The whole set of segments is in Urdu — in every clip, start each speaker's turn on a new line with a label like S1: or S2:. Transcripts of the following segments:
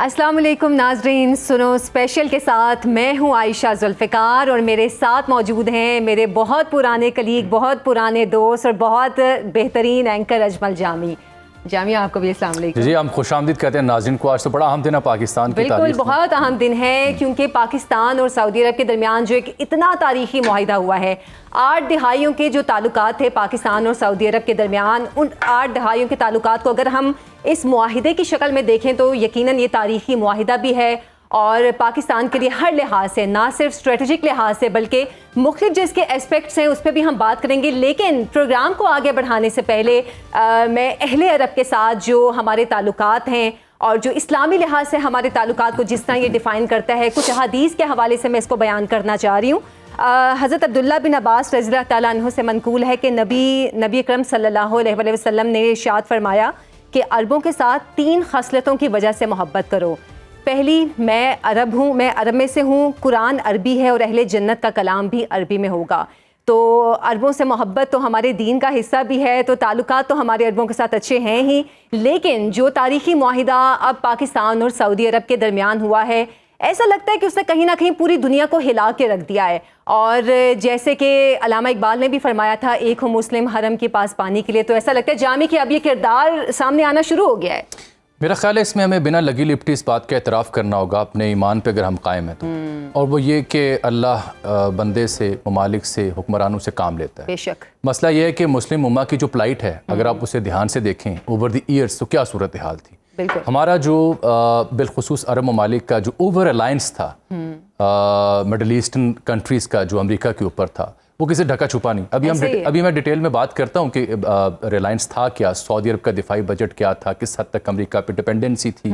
S1: السلام علیکم ناظرین، سنو اسپیشل کے ساتھ میں ہوں عائشہ ذوالفقار اور میرے ساتھ موجود ہیں میرے بہت پرانے کلیگ، بہت پرانے دوست اور بہت بہترین اینکر اجمل جامی۔ جامعہ آپ کو بھی السلام علیکم۔
S2: جی ہم خوش آمدید کہتے ہیں ناظرین کو۔ آج تو بڑا اہم دن ہے پاکستان کی تاریخ میں۔
S1: بالکل بہت اہم دن ہے کیونکہ پاکستان اور سعودی عرب کے درمیان جو ایک اتنا تاریخی معاہدہ ہوا ہے، 8 دہائیوں کے جو تعلقات تھے پاکستان اور سعودی عرب کے درمیان، ان 8 دہائیوں کے تعلقات کو اگر ہم اس معاہدے کی شکل میں دیکھیں تو یقیناً یہ تاریخی معاہدہ بھی ہے اور پاکستان کے لیے ہر لحاظ سے، نہ صرف اسٹریٹجک لحاظ سے بلکہ مختلف جو اس کے اسپیکٹس ہیں اس پہ بھی ہم بات کریں گے۔ لیکن پروگرام کو آگے بڑھانے سے پہلے میں اہل عرب کے ساتھ جو ہمارے تعلقات ہیں اور جو اسلامی لحاظ سے ہمارے تعلقات کو جس طرح یہ ڈیفائن کرتا ہے، کچھ احادیث کے حوالے سے میں اس کو بیان کرنا چاہ رہی ہوں۔ حضرت عبداللہ بن عباس رضی اللہ تعالیٰ عنہ سے منقول ہے کہ نبی اکرم صلی اللہ علیہ وسلم نے ارشاد فرمایا کہ عربوں کے ساتھ 3 خصلتوں کی وجہ سے محبت کرو۔ پہلی، میں عرب ہوں، میں عرب میں سے ہوں، قرآن عربی ہے اور اہل جنت کا کلام بھی عربی میں ہوگا۔ تو عربوں سے محبت تو ہمارے دین کا حصہ بھی ہے، تو تعلقات تو ہمارے عربوں کے ساتھ اچھے ہیں ہی، لیکن جو تاریخی معاہدہ اب پاکستان اور سعودی عرب کے درمیان ہوا ہے، ایسا لگتا ہے کہ اس نے کہیں نہ کہیں پوری دنیا کو ہلا کے رکھ دیا ہے۔ اور جیسے کہ علامہ اقبال نے بھی فرمایا تھا، ایک ہو مسلم حرم کے پاس پانی کے لیے، تو ایسا لگتا ہے جامع کہ اب یہ کردار سامنے آنا شروع ہو گیا ہے۔
S2: میرا خیال ہے اس میں ہمیں بنا لگی لپٹی اس بات کا اعتراف کرنا ہوگا اپنے ایمان پہ اگر ہم قائم ہیں تو، اور وہ یہ کہ اللہ بندے سے، ممالک سے، حکمرانوں سے کام لیتا ہے۔
S1: بے شک
S2: مسئلہ یہ ہے کہ مسلم امہ کی جو پلائٹ ہے، اگر آپ اسے دھیان سے دیکھیں اوور دی ایئرس تو کیا صورتحال تھی۔
S1: بالکل
S2: ہمارا جو بالخصوص عرب ممالک کا جو اوور الائنس تھا مڈل ایسٹرن کنٹریز کا، جو امریکہ کے اوپر تھا، وہ کسی ڈھکا چھپا نہیں۔ ابھی میں ڈیٹیل میں بات کرتا ہوں کہ ریلائنس تھا کیا، سعودی عرب کا دفاعی بجٹ کیا تھا، کس حد تک امریکہ پہ ڈپینڈنسی تھی،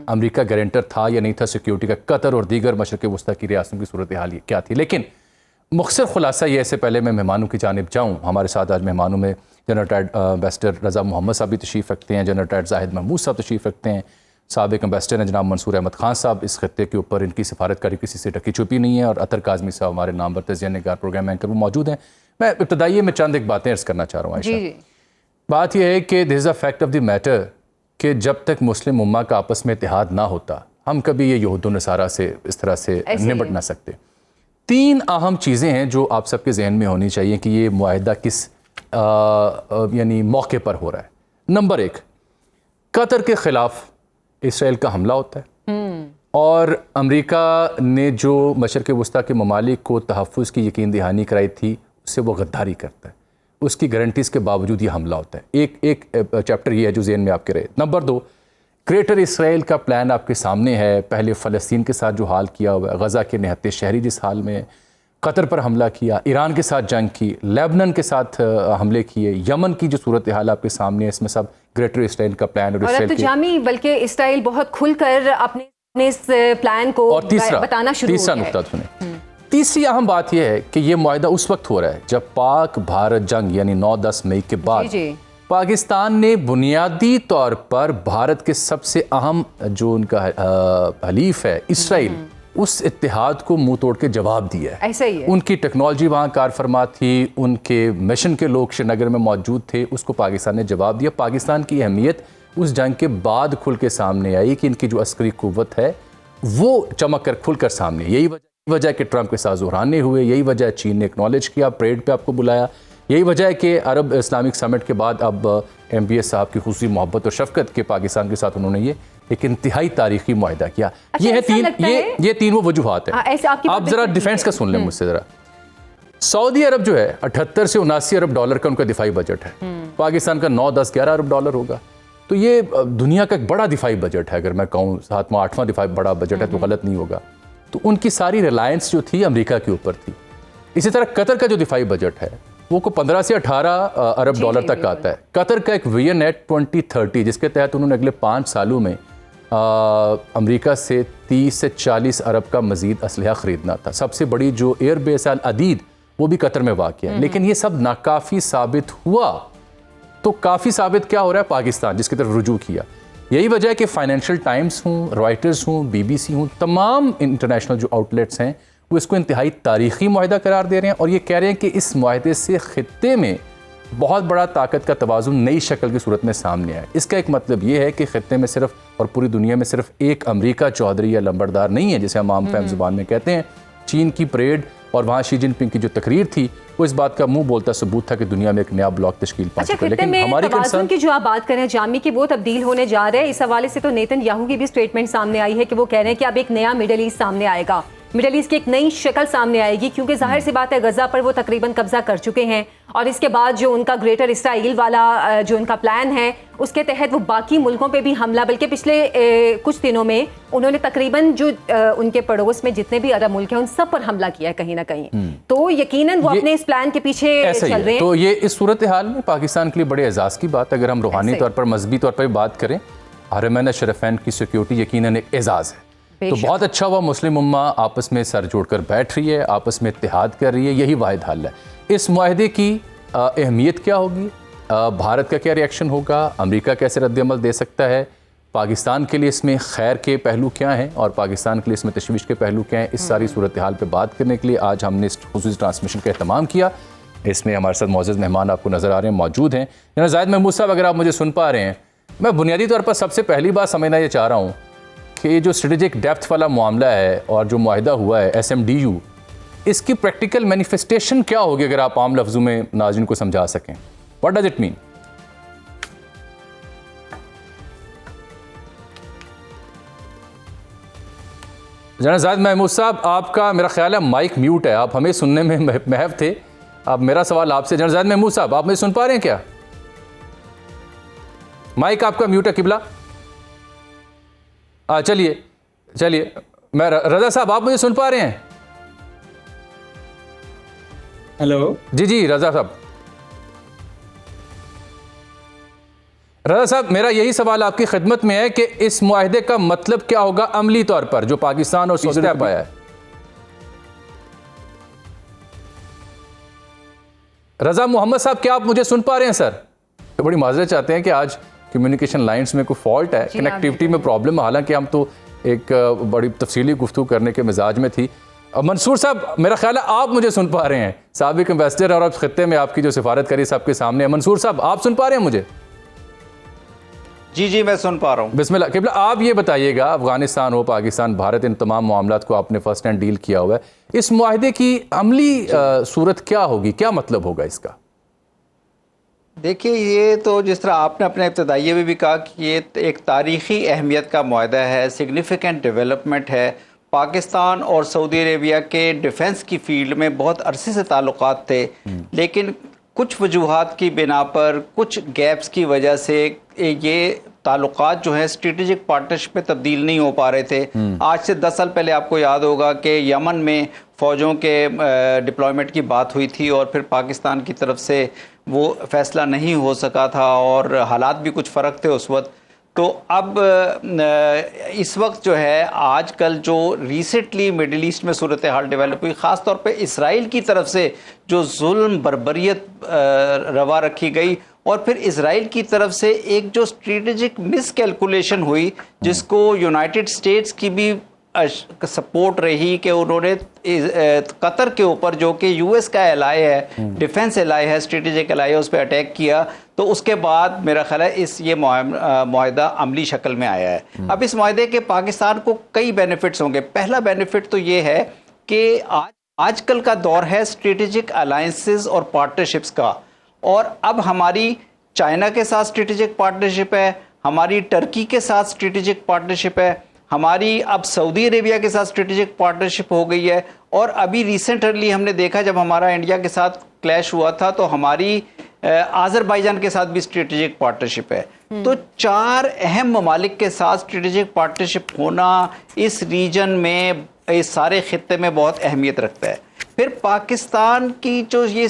S2: امریکہ گارنٹر تھا یا نہیں تھا سیکیورٹی کا، قطر اور دیگر مشرق وسطیٰ کی ریاستوں کی صورتحال کیا تھی۔ لیکن مختصر خلاصہ یہ، سے پہلے میں مہمانوں کی جانب جاؤں، ہمارے ساتھ آج مہمانوں میں جنرل ٹیڈ امبیسڈر رضا محمد صاحب بھی تشریف رکھتے ہیں، جنرل ٹیڈ زاہد محمود صاحب تشریف رکھتے ہیں، سابق امبیسڈر ہیں جناب منصور احمد خان صاحب، اس خطے کے اوپر ان کی سفارتکاری کسی سے ڈھکی چھپی نہیں ہے، اور عطر کاظمی صاحب ہمارے نامور تجزیہ نگار پروگرام اینکر وہ موجود ہیں۔ میں ابتدائی میں چند ایک باتیں عرض کرنا چاہ رہا ہوں عائشہ۔ بات یہ ہے کہ this is a fact of the matter کہ جب تک مسلم امہ کا آپس میں اتحاد نہ ہوتا، ہم کبھی یہ یہود و نصارہ سے اس طرح سے نمٹ نہ سکتے۔ 3 اہم چیزیں ہیں جو آپ سب کے ذہن میں ہونی چاہیے کہ یہ معاہدہ کس یعنی موقع پر ہو رہا ہے۔ نمبر 1، قطر کے خلاف اسرائیل کا حملہ ہوتا ہے، اور امریکہ نے جو مشرق وسطیٰ کے ممالک کو تحفظ کی یقین دہانی کرائی تھی اس سے وہ غداری کرتا ہے، اس کی گارنٹیز کے باوجود یہ حملہ ہوتا ہے۔ ایک چیپٹر یہ ہے جو ذہن میں آپ کے رہے۔ نمبر 2، گریٹر اسرائیل کا پلان آپ کے سامنے ہے۔ پہلے فلسطین کے ساتھ جو حال کیا ہوا ہے، غزہ کے نہتے شہری جس حال میں، قطر پر حملہ کیا، ایران کے ساتھ جنگ کی، لیبنان کے ساتھ حملے کیے، یمن کی جو صورتحال آپ کے سامنے ہے، اس میں سب گریٹر اسرائیل کا پلان اور
S1: اب تو جامی بلکہ اسرائیل بہت کھل کر اپنے اس پلان کو بتانا شروع
S2: تیسرا نقطہ سنیں۔ تیسری اہم بات یہ ہے کہ یہ معاہدہ اس وقت ہو رہا ہے جب پاک بھارت جنگ یعنی 9-10 مئی کے بعد پاکستان نے بنیادی طور پر بھارت کے سب سے اہم جو ان کا حلیف ہے اسرائیل، اس اتحاد کو منہ توڑ کے جواب دیا ہے۔
S1: ایسا ہی ہے،
S2: ان کی ٹیکنالوجی وہاں کار فرما تھی، ان کے مشن کے لوگ شری نگر میں موجود تھے، اس کو پاکستان نے جواب دیا۔ پاکستان کی اہمیت اس جنگ کے بعد کھل کے سامنے آئی کہ ان کی جو عسکری قوت ہے وہ چمک کر کھل کر سامنے۔ یہی وجہ ہے کہ ٹرمپ کے ساتھ زہرانے ہوئے، یہی وجہ ہے چین نے اکنالج کیا، پریڈ پہ آپ کو بلایا، یہی وجہ ہے کہ عرب اسلامک سمٹ کے بعد اب ایم بی ایس صاحب کی خصوصی محبت اور شفقت کے پاکستان کے ساتھ انہوں نے یہ ایک انتہائی تاریخی معاہدہ کیا۔ یہ 3 وہ وجوہات ہیں۔ آپ ذرا ڈیفینس کا سن لیں مجھ سے ذرا۔ سعودی عرب جو ہے 78 سے 79 ارب ڈالر کا ان کا دفاعی بجٹ ہے، پاکستان کا 9-10-11 ارب ڈالر ہوگا، تو یہ دنیا کا ایک بڑا دفاعی بجٹ ہے۔ اگر میں کہوں 7واں 8واں دفاعی بڑا بجٹ ہے تو غلط نہیں ہوگا۔ تو ان کی ساری ریلائنس جو تھی امریکہ کے اوپر تھی۔ اسی طرح قطر کا جو دفاعی بجٹ ہے وہ کو 15 سے 18 ارب ڈالر تک آتا ہے۔ قطر کا ایک ویژن ہے 2030 جس کے تحت انہوں نے اگلے 5 سالوں میں امریکہ سے 30 سے 40 ارب کا مزید اسلحہ خریدنا تھا۔ سب سے بڑی جو ایئر بیس ہے العدید وہ بھی قطر میں واقع ہے، لیکن یہ سب ناکافی ثابت ہوا۔ تو کافی ثابت کیا ہو رہا ہے؟ پاکستان جس کی طرف رجوع کیا۔ یہی وجہ ہے کہ فائنینشل ٹائمز ہوں، رائٹرز ہوں، BBC ہوں، تمام انٹرنیشنل جو آؤٹ لیٹس ہیں وہ اس کو انتہائی تاریخی معاہدہ قرار دے رہے ہیں، اور یہ کہہ رہے ہیں کہ اس معاہدے سے خطے میں بہت بڑا طاقت کا توازن نئی شکل کی صورت میں سامنے آیا. اس کا ایک مطلب یہ ہے کہ خطے میں صرف اور پوری دنیا میں صرف ایک امریکہ چودھری یا لمبردار نہیں ہے جسے ہم عام فہم زبان میں کہتے ہیں. چین کی پریڈ اور وہاں شی جن پنگ کی جو تقریر تھی وہ اس بات کا منہ بولتا ثبوت تھا کہ دنیا میں ایک نیا بلاک تشکیل پا چکا ہے.
S1: لیکن ہماری توازن کی جو آپ بات کریں جامی کی وہ تبدیل ہونے جا رہے ہیں. اس حوالے سے تو نیتن یاہو کی بھی اسٹیٹمنٹ سامنے آئی ہے کہ وہ کہہ رہے ہیں کہ اب ایک نیا مڈل ایسٹ سامنے آئے گا, مڈل ایسٹ کی ایک نئی شکل سامنے آئے گی, کیونکہ ظاہر سی بات ہے غزہ پر وہ تقریباً قبضہ کر چکے ہیں, اور اس کے بعد جو ان کا گریٹر اسرائیل والا جو ان کا پلان ہے اس کے تحت وہ باقی ملکوں پہ بھی حملہ, بلکہ پچھلے کچھ دنوں میں انہوں نے تقریباً جو ان کے پڑوس میں جتنے بھی عرب ملک ہیں ان سب پر حملہ کیا ہے کہیں نہ کہیں. تو یقیناً وہ اپنے اس پلان کے پیچھے چل رہے ہیں.
S2: تو یہ اس صورتحال میں پاکستان کے لیے بڑے اعزاز کی بات, اگر ہم روحانی طور پر مذہبی طور پر بات کریں, حرمین شریفین کی سیکیورٹی یقیناً ایک اعزاز ہے. تو بہت اچھا ہوا مسلم امہ آپس میں سر جوڑ کر بیٹھ رہی ہے, آپس میں اتحاد کر رہی ہے, یہی واحد حل ہے. اس معاہدے کی اہمیت کیا ہوگی, بھارت کا کیا ری ایکشن ہوگا, امریکہ کیسے رد عمل دے سکتا ہے, پاکستان کے لیے اس میں خیر کے پہلو کیا ہیں اور پاکستان کے لیے اس میں تشویش کے پہلو کیا ہیں, اس ساری صورتحال پہ بات کرنے کے لیے آج ہم نے اس خصوصی ٹرانسمیشن کا اہتمام کیا. اس میں ہمارے ساتھ معزز مہمان آپ کو نظر آ رہے ہیں, موجود ہیں. جناب زاہد محمود صاحب, اگر آپ مجھے سن پا رہے ہیں, میں بنیادی طور پر سب سے پہلی بات سمجھنا یہ چاہ رہا ہوں کہ یہ جو اسٹریٹجک ڈیپتھ والا معاملہ ہے اور جو معاہدہ ہوا ہے SMDU, اس کی پریکٹیکل مینیفیسٹیشن کیا ہوگی اگر آپ عام لفظوں میں ناظرین کو سمجھا سکیں. What does it mean? جناب زاہد محمود صاحب, آپ کا میرا خیال ہے مائک میوٹ ہے, آپ ہمیں سننے میں محو تھے. اب میرا سوال آپ سے, جناب زاہد محمود صاحب آپ مجھے سن پا رہے ہیں کیا؟ مائک آپ کا میوٹ ہے قبلہ. چلیے میں رضا صاحب آپ مجھے سن پا رہے ہیں؟
S3: ہیلو
S2: جی رضا صاحب. رضا صاحب, میرا یہی سوال آپ کی خدمت میں ہے کہ اس معاہدے کا مطلب کیا ہوگا عملی طور پر جو پاکستان اور سعودی عرب آیا ہے. رضا محمد صاحب, کیا آپ مجھے سن پا رہے ہیں سر؟ بڑی معذرت چاہتے ہیں کہ آج کمیونیکیشن لائنز میں کوئی فالٹ ہے, کنیکٹیوٹی میں پرابلم ہے, حالانکہ ہم تو ایک بڑی تفصیلی گفتگو کرنے کے مزاج میں تھی. منصور صاحب, میرا خیال ہے آپ مجھے سن پا رہے ہیں, سابق ایمبیسڈر اور اب خطے میں آپ کی جو سفارت کری سب کے سامنے ہے. منصور صاحب آپ سن پا رہے ہیں مجھے؟
S3: جی میں سن پا رہا ہوں.
S2: بسم اللہ. قبلہ آپ یہ بتائیے گا, افغانستان ہو, پاکستان, بھارت, ان تمام معاملات کو آپ نے فرسٹ ہینڈ ڈیل کیا ہوا ہے, اس معاہدے کی عملی صورت کیا ہوگی, کیا مطلب ہوگا اس کا؟
S3: دیکھیے, یہ تو جس طرح آپ نے اپنے ابتدائیے میں بھی کہا کہ یہ ایک تاریخی اہمیت کا معاہدہ ہے, سگنیفیکنٹ ڈیولپمنٹ ہے. پاکستان اور سعودی عربیہ کے ڈیفنس کی فیلڈ میں بہت عرصے سے تعلقات تھے, لیکن کچھ وجوہات کی بنا پر, کچھ گیپس کی وجہ سے یہ تعلقات جو ہیں اسٹریٹجک پارٹنرشپ میں تبدیل نہیں ہو پا رہے تھے. آج سے 10 سال پہلے آپ کو یاد ہوگا کہ یمن میں فوجوں کے ڈپلائمنٹ کی بات ہوئی تھی اور پھر پاکستان کی طرف سے وہ فیصلہ نہیں ہو سکا تھا اور حالات بھی کچھ فرق تھے اس وقت. تو اب اس وقت جو ہے آج کل جو ریسنٹلی مڈل ایسٹ میں صورتحال ڈیولپ ہوئی, خاص طور پہ اسرائیل کی طرف سے جو ظلم بربریت روا رکھی گئی, اور پھر اسرائیل کی طرف سے ایک جو اسٹریٹجک مس کیلکولیشن ہوئی جس کو یونائٹڈ اسٹیٹس کی بھی سپورٹ رہی کہ انہوں نے قطر کے اوپر جو کہ یو ایس کا ایلائی ہے, ڈیفنس ایلائی ہے, اسٹریٹجک ایلائی ہے, اس پہ اٹیک کیا. تو اس کے بعد میرا خیال ہے یہ معاہدہ عملی شکل میں آیا ہے. اب اس معاہدے کے پاکستان کو کئی بینیفٹس ہوں گے. پہلا بینیفٹ تو یہ ہے کہ آج کل کا دور ہے اسٹریٹجک الائنسز اور پارٹنرشپس کا, اور اب ہماری چائنا کے ساتھ اسٹریٹجک پارٹنرشپ ہے, ہماری ٹرکی کے ساتھ اسٹریٹجک پارٹنرشپ ہے, ہماری اب سعودی عربیہ کے ساتھ اسٹریٹجک پارٹنرشپ ہو گئی ہے, اور ابھی ریسنٹلی ہم نے دیکھا جب ہمارا انڈیا کے ساتھ کلیش ہوا تھا تو ہماری آذربائیجان کے ساتھ بھی اسٹریٹجک پارٹنرشپ ہے. تو 4 اہم ممالک کے ساتھ اسٹریٹجک پارٹنرشپ ہونا اس ریجن میں, اس سارے خطے میں بہت اہمیت رکھتا ہے. پھر پاکستان کی جو یہ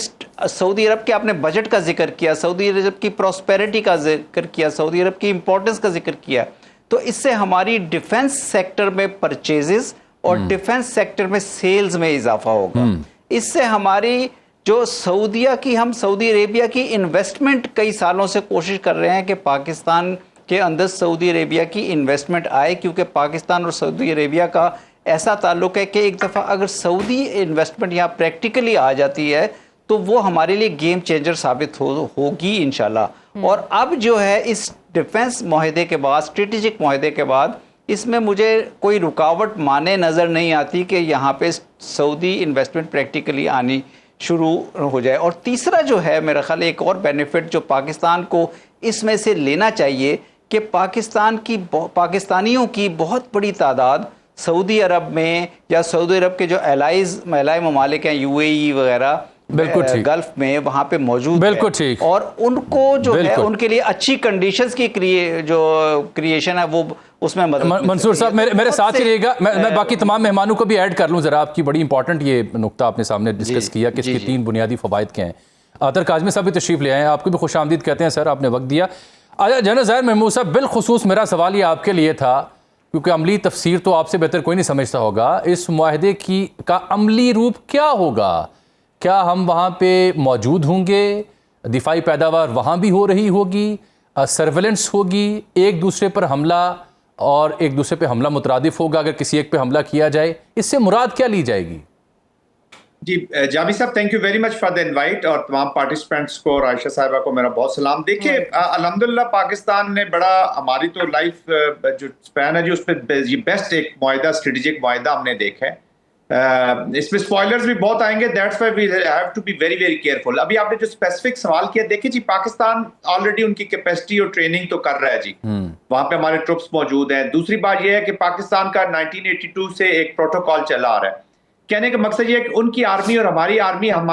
S3: سعودی عرب کے آپ نے بجٹ کا ذکر کیا, سعودی عرب کی پراسپیرٹی کا ذکر کیا, سعودی عرب کی امپورٹنس کا ذکر کیا, تو اس سے ہماری ڈیفنس سیکٹر میں پرچیزز اور ڈیفنس سیکٹر میں سیلز میں اضافہ ہوگا. اس سے ہماری جو ہم سعودی عربیہ کی انویسٹمنٹ کئی سالوں سے کوشش کر رہے ہیں کہ پاکستان کے اندر سعودی عربیہ کی انویسٹمنٹ آئے, کیونکہ پاکستان اور سعودی عربیہ کا ایسا تعلق ہے کہ ایک دفعہ اگر سعودی انویسٹمنٹ یہاں پریکٹیکلی آ جاتی ہے تو وہ ہمارے لیے گیم چینجر ثابت ہوگی انشاءاللہ. اور اب جو ہے اس ڈیفنس معاہدے کے بعد، اسٹریٹجک معاہدے کے بعد، اس میں مجھے کوئی رکاوٹ مانے نظر نہیں آتی کہ یہاں پہ سعودی انویسٹمنٹ پریکٹیکلی آنی شروع ہو جائے. اور تیسرا جو ہے میرا خیال ایک اور بینیفٹ جو پاکستان کو اس میں سے لینا چاہیے کہ پاکستانیوں کی بہت بڑی تعداد سعودی عرب میں یا سعودی عرب کے جو الائے ممالک ہیں، یو اے ای وغیرہ، گلف میں، وہاں پہ موجود ہے، اور ان کو جو ہے ان کے لیے اچھی کنڈیشنز کی جو کریشن ہے وہ اس میں مدد.
S2: منصور صاحب میرے ساتھ ہی رہے گا، میں باقی تمام مہمانوں کو بھی ایڈ کر لوں ذرا. آپ کی بڑی امپورٹنٹ یہ نقطہ آپ نے سامنے ڈسکس کیا کہ اس کے 3 بنیادی فوائد کیا ہیں. عطر کاظمی صاحب بھی تشریف لے آئے ہیں، آپ کو بھی خوش آمدید کہتے ہیں سر، آپ نے وقت دیا. جنرل ظاہر محمود صاحب، بالخصوص میرا سوال یہ آپ کے لیے تھا، کیونکہ عملی تفسیر تو آپ سے بہتر کوئی نہیں سمجھتا ہوگا، اس معاہدے کا عملی روپ کیا ہوگا؟ کیا ہم وہاں پہ موجود ہوں گے؟ دفاعی پیداوار وہاں بھی ہو رہی ہوگی؟ سرویلنس ہوگی؟ ایک دوسرے پر حملہ اور ایک دوسرے پہ حملہ مترادف ہوگا اگر کسی ایک پہ حملہ کیا جائے؟ اس سے مراد کیا لی جائے گی؟
S4: جی جاوید صاحب، thank you very much for the invite, اور تمام پارٹیسپینٹس کو اور عائشہ صاحبہ کو میرا بہت سلام. دیکھیے الحمدللہ پاکستان نے بڑا، ہماری تو لائف جو اسپین ہے جی اس پہ یہ بیسٹ ایک معاہدہ، اسٹریٹجک معاہدہ ہم نے دیکھا ہے. اس میں اسپوائلرز بھی بہت آئیں گے، that's why we have to be very very careful. ابھی آپ نے جو اسپیسیفک سوال کیا، دیکھیں جی پاکستان آلریڈی ان کی کیپیسٹی اور ٹریننگ تو کر رہا ہے جی، وہاں پہ ہمارے ٹروپس موجود ہیں. دوسری بات یہ ہے کہ پاکستان کا 1982 سے ایک پروٹوکال چلا آ رہا ہے. کہنے کا مقصد یہ ہے کہ ان کی آرمی اور ہماری آرمی ہم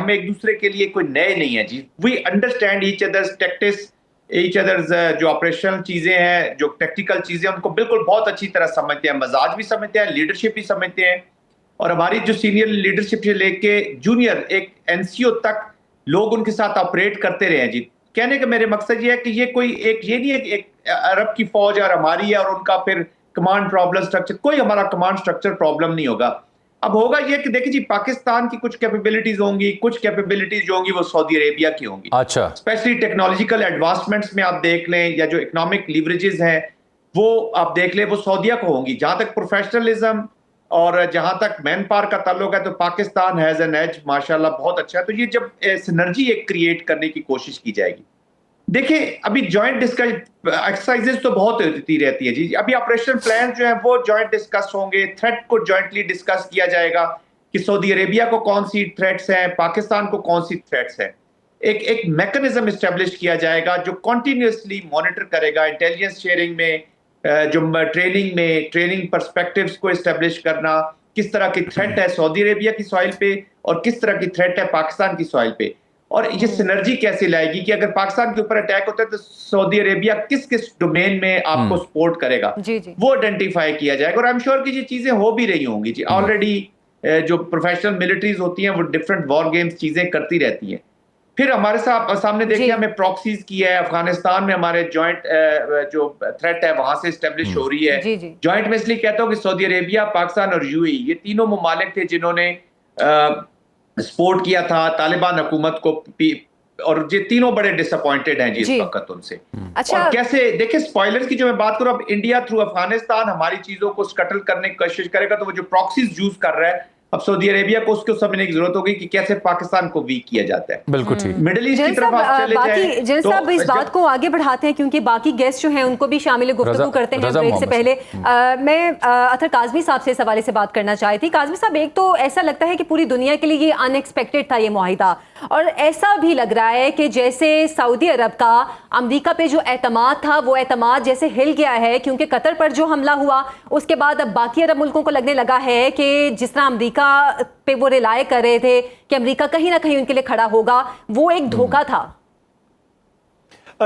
S4: ایک دوسرے کے لیے کوئی نئے نہیں ہیں جی. We understand each other's tactics, each other's جو آپریشنل چیزیں ہیں، جو ٹیکٹیکل چیزیں، ان کو بالکل بہت اچھی طرح سمجھتے ہیں، مزاج بھی سمجھتے ہیں، لیڈرشپ بھی سمجھتے ہیں. اور ہماری جو سینئر لیڈرشپ سے لے کے جونیئر ایک این سی او تک لوگ ان کے ساتھ آپریٹ کرتے رہے ہیں جی. کہنے کا میرے مقصد یہ ہے کہ یہ کوئی یہ نہیں ہے کہ ایک عرب کی فوج اور ہماری ہے اور ان کا پھر کمانڈ پرابلم سٹرکچر، کوئی ہمارا کمانڈ سٹرکچر پرابلم نہیں ہوگا. اب ہوگا یہ کہ دیکھیں جی پاکستان کی کچھ کیپیبلٹیز ہوں گی، کچھ کیپیبلٹیز جو ہوں گی وہ سعودی عربیہ کی ہوں گی.
S2: اچھا،
S4: اسپیشلی ٹیکنالوجیکل ایڈوانسمنٹس میں آپ دیکھ لیں، یا جو اکنامک لیوریجز ہیں وہ آپ دیکھ لیں، وہ سعودیہ کو ہوں گی. جہاں تک پروفیشنلزم اور جہاں تک مین پاور کا تعلق ہے تو پاکستان ہیز این ایج ماشاءاللہ بہت اچھا ہے. تو یہ جب سنرجی ایک کریٹ کرنے کی کوشش کی جائے گی. دیکھیں ابھی جوائنٹ ایکسرسائزز تو بہت ہوتی رہتی ہے جی. ابھی آپریشن پلان جو ہیں وہ جوائنٹ ڈسکس ہوں گے، تھریٹ کو جوائنٹلی ڈسکس کیا جائے گا کہ سعودی عربیہ کو کون سی تھریٹس ہیں، پاکستان کو کون سی تھریٹس ہیں. ایک میکنزم اسٹیبلش کیا جائے گا جو کنٹینیوسلی مانیٹر کرے گا انٹیلیجنس شیئرنگ میں، جو ٹریننگ پرسپیکٹیوز کو اسٹیبلش کرنا، کس طرح کی تھریٹ ہے سعودی عربیہ کی سوائل پہ اور کس طرح کی تھریٹ ہے پاکستان کی سوائل پہ. اور یہ سنرجی کیسے لائے گی کہ اگر پاکستان کے اوپر اٹیک ہوتا ہے تو سعودی عربیہ کس ڈومین میں آپ کو سپورٹ کرے گا، وہ آئیڈینٹیفائی کیا جائے گا. اور آئی ایم شیور کہ یہ چیزیں ہو بھی رہی ہوں گی جی. آلریڈی جو پروفیشنل ملٹریز ہوتی ہیں وہ ڈفرینٹ وار گیمز چیزیں کرتی رہتی ہیں. پھر ہمارے سامنے دیکھیں ہمیں پراکسیز کیا ہے، افغانستان میں ہمارے جوائنٹ جو تھریٹ ہے وہاں سے اسٹیبلش ہو رہی ہے. جوائنٹ میں اس لیے کہتا ہوں کہ سعودی عربیہ، پاکستان اور یو اے ای، یہ تینوں ممالک تھے جنہوں نے سپورٹ کیا تھا طالبان حکومت کو، اور یہ تینوں بڑے ڈس اپوائنٹڈ ہیں جی اس وقت ان سے. اور کیسے دیکھیں اسپوائلرز کی جو میں بات کروں، اب انڈیا تھرو افغانستان ہماری چیزوں کو سکٹل کرنے کی کوشش کرے گا تو وہ جو پراکسیز یوز کر رہا ہے اب سعودی عربیہ کو اس کو سمجھنے کی ضرورت ہوگی کہ کیسے پاکستان کو ویک کیا جاتا ہے.
S2: بالکل ٹھیک.
S4: مڈل ایسٹ کی طرف آپ چلے جائیں.
S1: جن صاحب اس بات کو آگے بڑھاتے ہیں کیونکہ باقی گیسٹ جو ہیں ان کو بھی شامل گفتگو کرتے ہیں. بریک سے پہلے میں عطر کاظمی صاحب سے اس حوالے سے بات کرنا چاہتی تھی. کاظمی صاحب، ایک تو ایسا لگتا ہے کہ پوری دنیا کے لیے یہ ان ایکسپیکٹڈ تھا یہ معاہدہ، اور ایسا بھی لگ رہا ہے کہ جیسے سعودی عرب کا امریکہ پہ جو اعتماد تھا وہ اعتماد جیسے ہل گیا ہے، کیونکہ قطر پر جو حملہ ہوا اس کے بعد اب باقی عرب ملکوں کو لگنے لگا ہے کہ جس طرح امریکا پہ وہ ریلائے کر رہے تھے کہ امریکہ کہیں نہ کہیں ان کے لیے کھڑا ہوگا، وہ ایک دھوکہ تھا.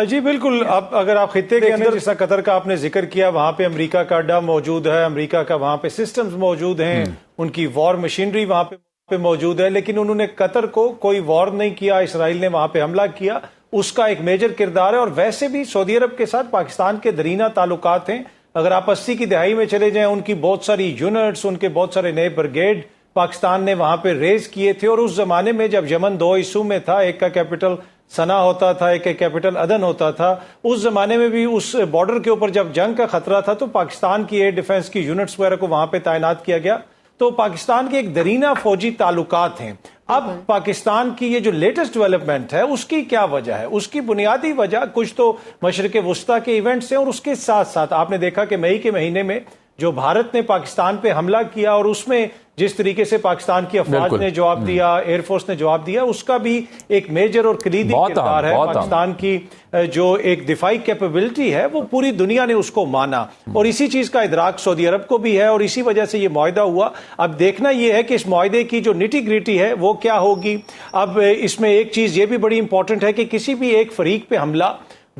S5: جی بالکل. اگر آپ خطے کے اندر جیسا قطر کا آپ نے ذکر کیا، وہاں پہ امریکہ کا اڈا موجود ہے، امریکہ کا وہاں پہ سسٹمز موجود ہیں، ان کی وار مشینری وہاں پہ موجود ہے، لیکن انہوں نے قطر کو کوئی وار نہیں کیا. اسرائیل نے وہاں پہ حملہ کیا، اس کا ایک میجر کردار ہے. اور ویسے بھی سعودی عرب کے ساتھ پاکستان کے درینہ تعلقات ہیں. اگر آپ 80 کی دہائی میں چلے جائیں، ان کی بہت ساری یونٹس، ان کے بہت سارے نئے بریگیڈ پاکستان نے وہاں پہ ریز کیے تھے. اور اس زمانے میں جب یمن 2 حصوں میں تھا، ایک کا کیپٹل سنا ہوتا تھا، ایک کا کیپٹل عدن ہوتا تھا، اس زمانے میں بھی اس بارڈر کے اوپر جب جنگ کا خطرہ تھا تو پاکستان کی ایئر ڈیفنس کی یونٹس وغیرہ کو وہاں پہ تعینات کیا گیا. تو پاکستان کے ایک درینہ فوجی تعلقات ہیں. اب پاکستان کی یہ جو لیٹسٹ ڈیولپمنٹ ہے اس کی کیا وجہ ہے؟ اس کی بنیادی وجہ کچھ تو مشرق وسطیٰ کے ایونٹس ہیں، اور اس کے ساتھ ساتھ آپ نے دیکھا کہ مئی کے مہینے میں جو بھارت نے پاکستان پہ حملہ کیا اور اس میں جس طریقے سے پاکستان کی افواج نے جواب دیا، ایئر فورس نے جواب دیا، اس کا بھی ایک میجر اور کلیدی کردار ہے۔ پاکستان کی جو ایک دفاعی کیپیبلٹی ہے وہ پوری دنیا نے اس کو مانا، اور اسی چیز کا ادراک سعودی عرب کو بھی ہے، اور اسی وجہ سے یہ معاہدہ ہوا۔ اب دیکھنا یہ ہے کہ اس معاہدے کی جو نیٹی گریٹی ہے وہ کیا ہوگی۔ اب اس میں ایک چیز یہ بھی بڑی امپورٹنٹ ہے کہ کسی بھی ایک فریق پہ حملہ،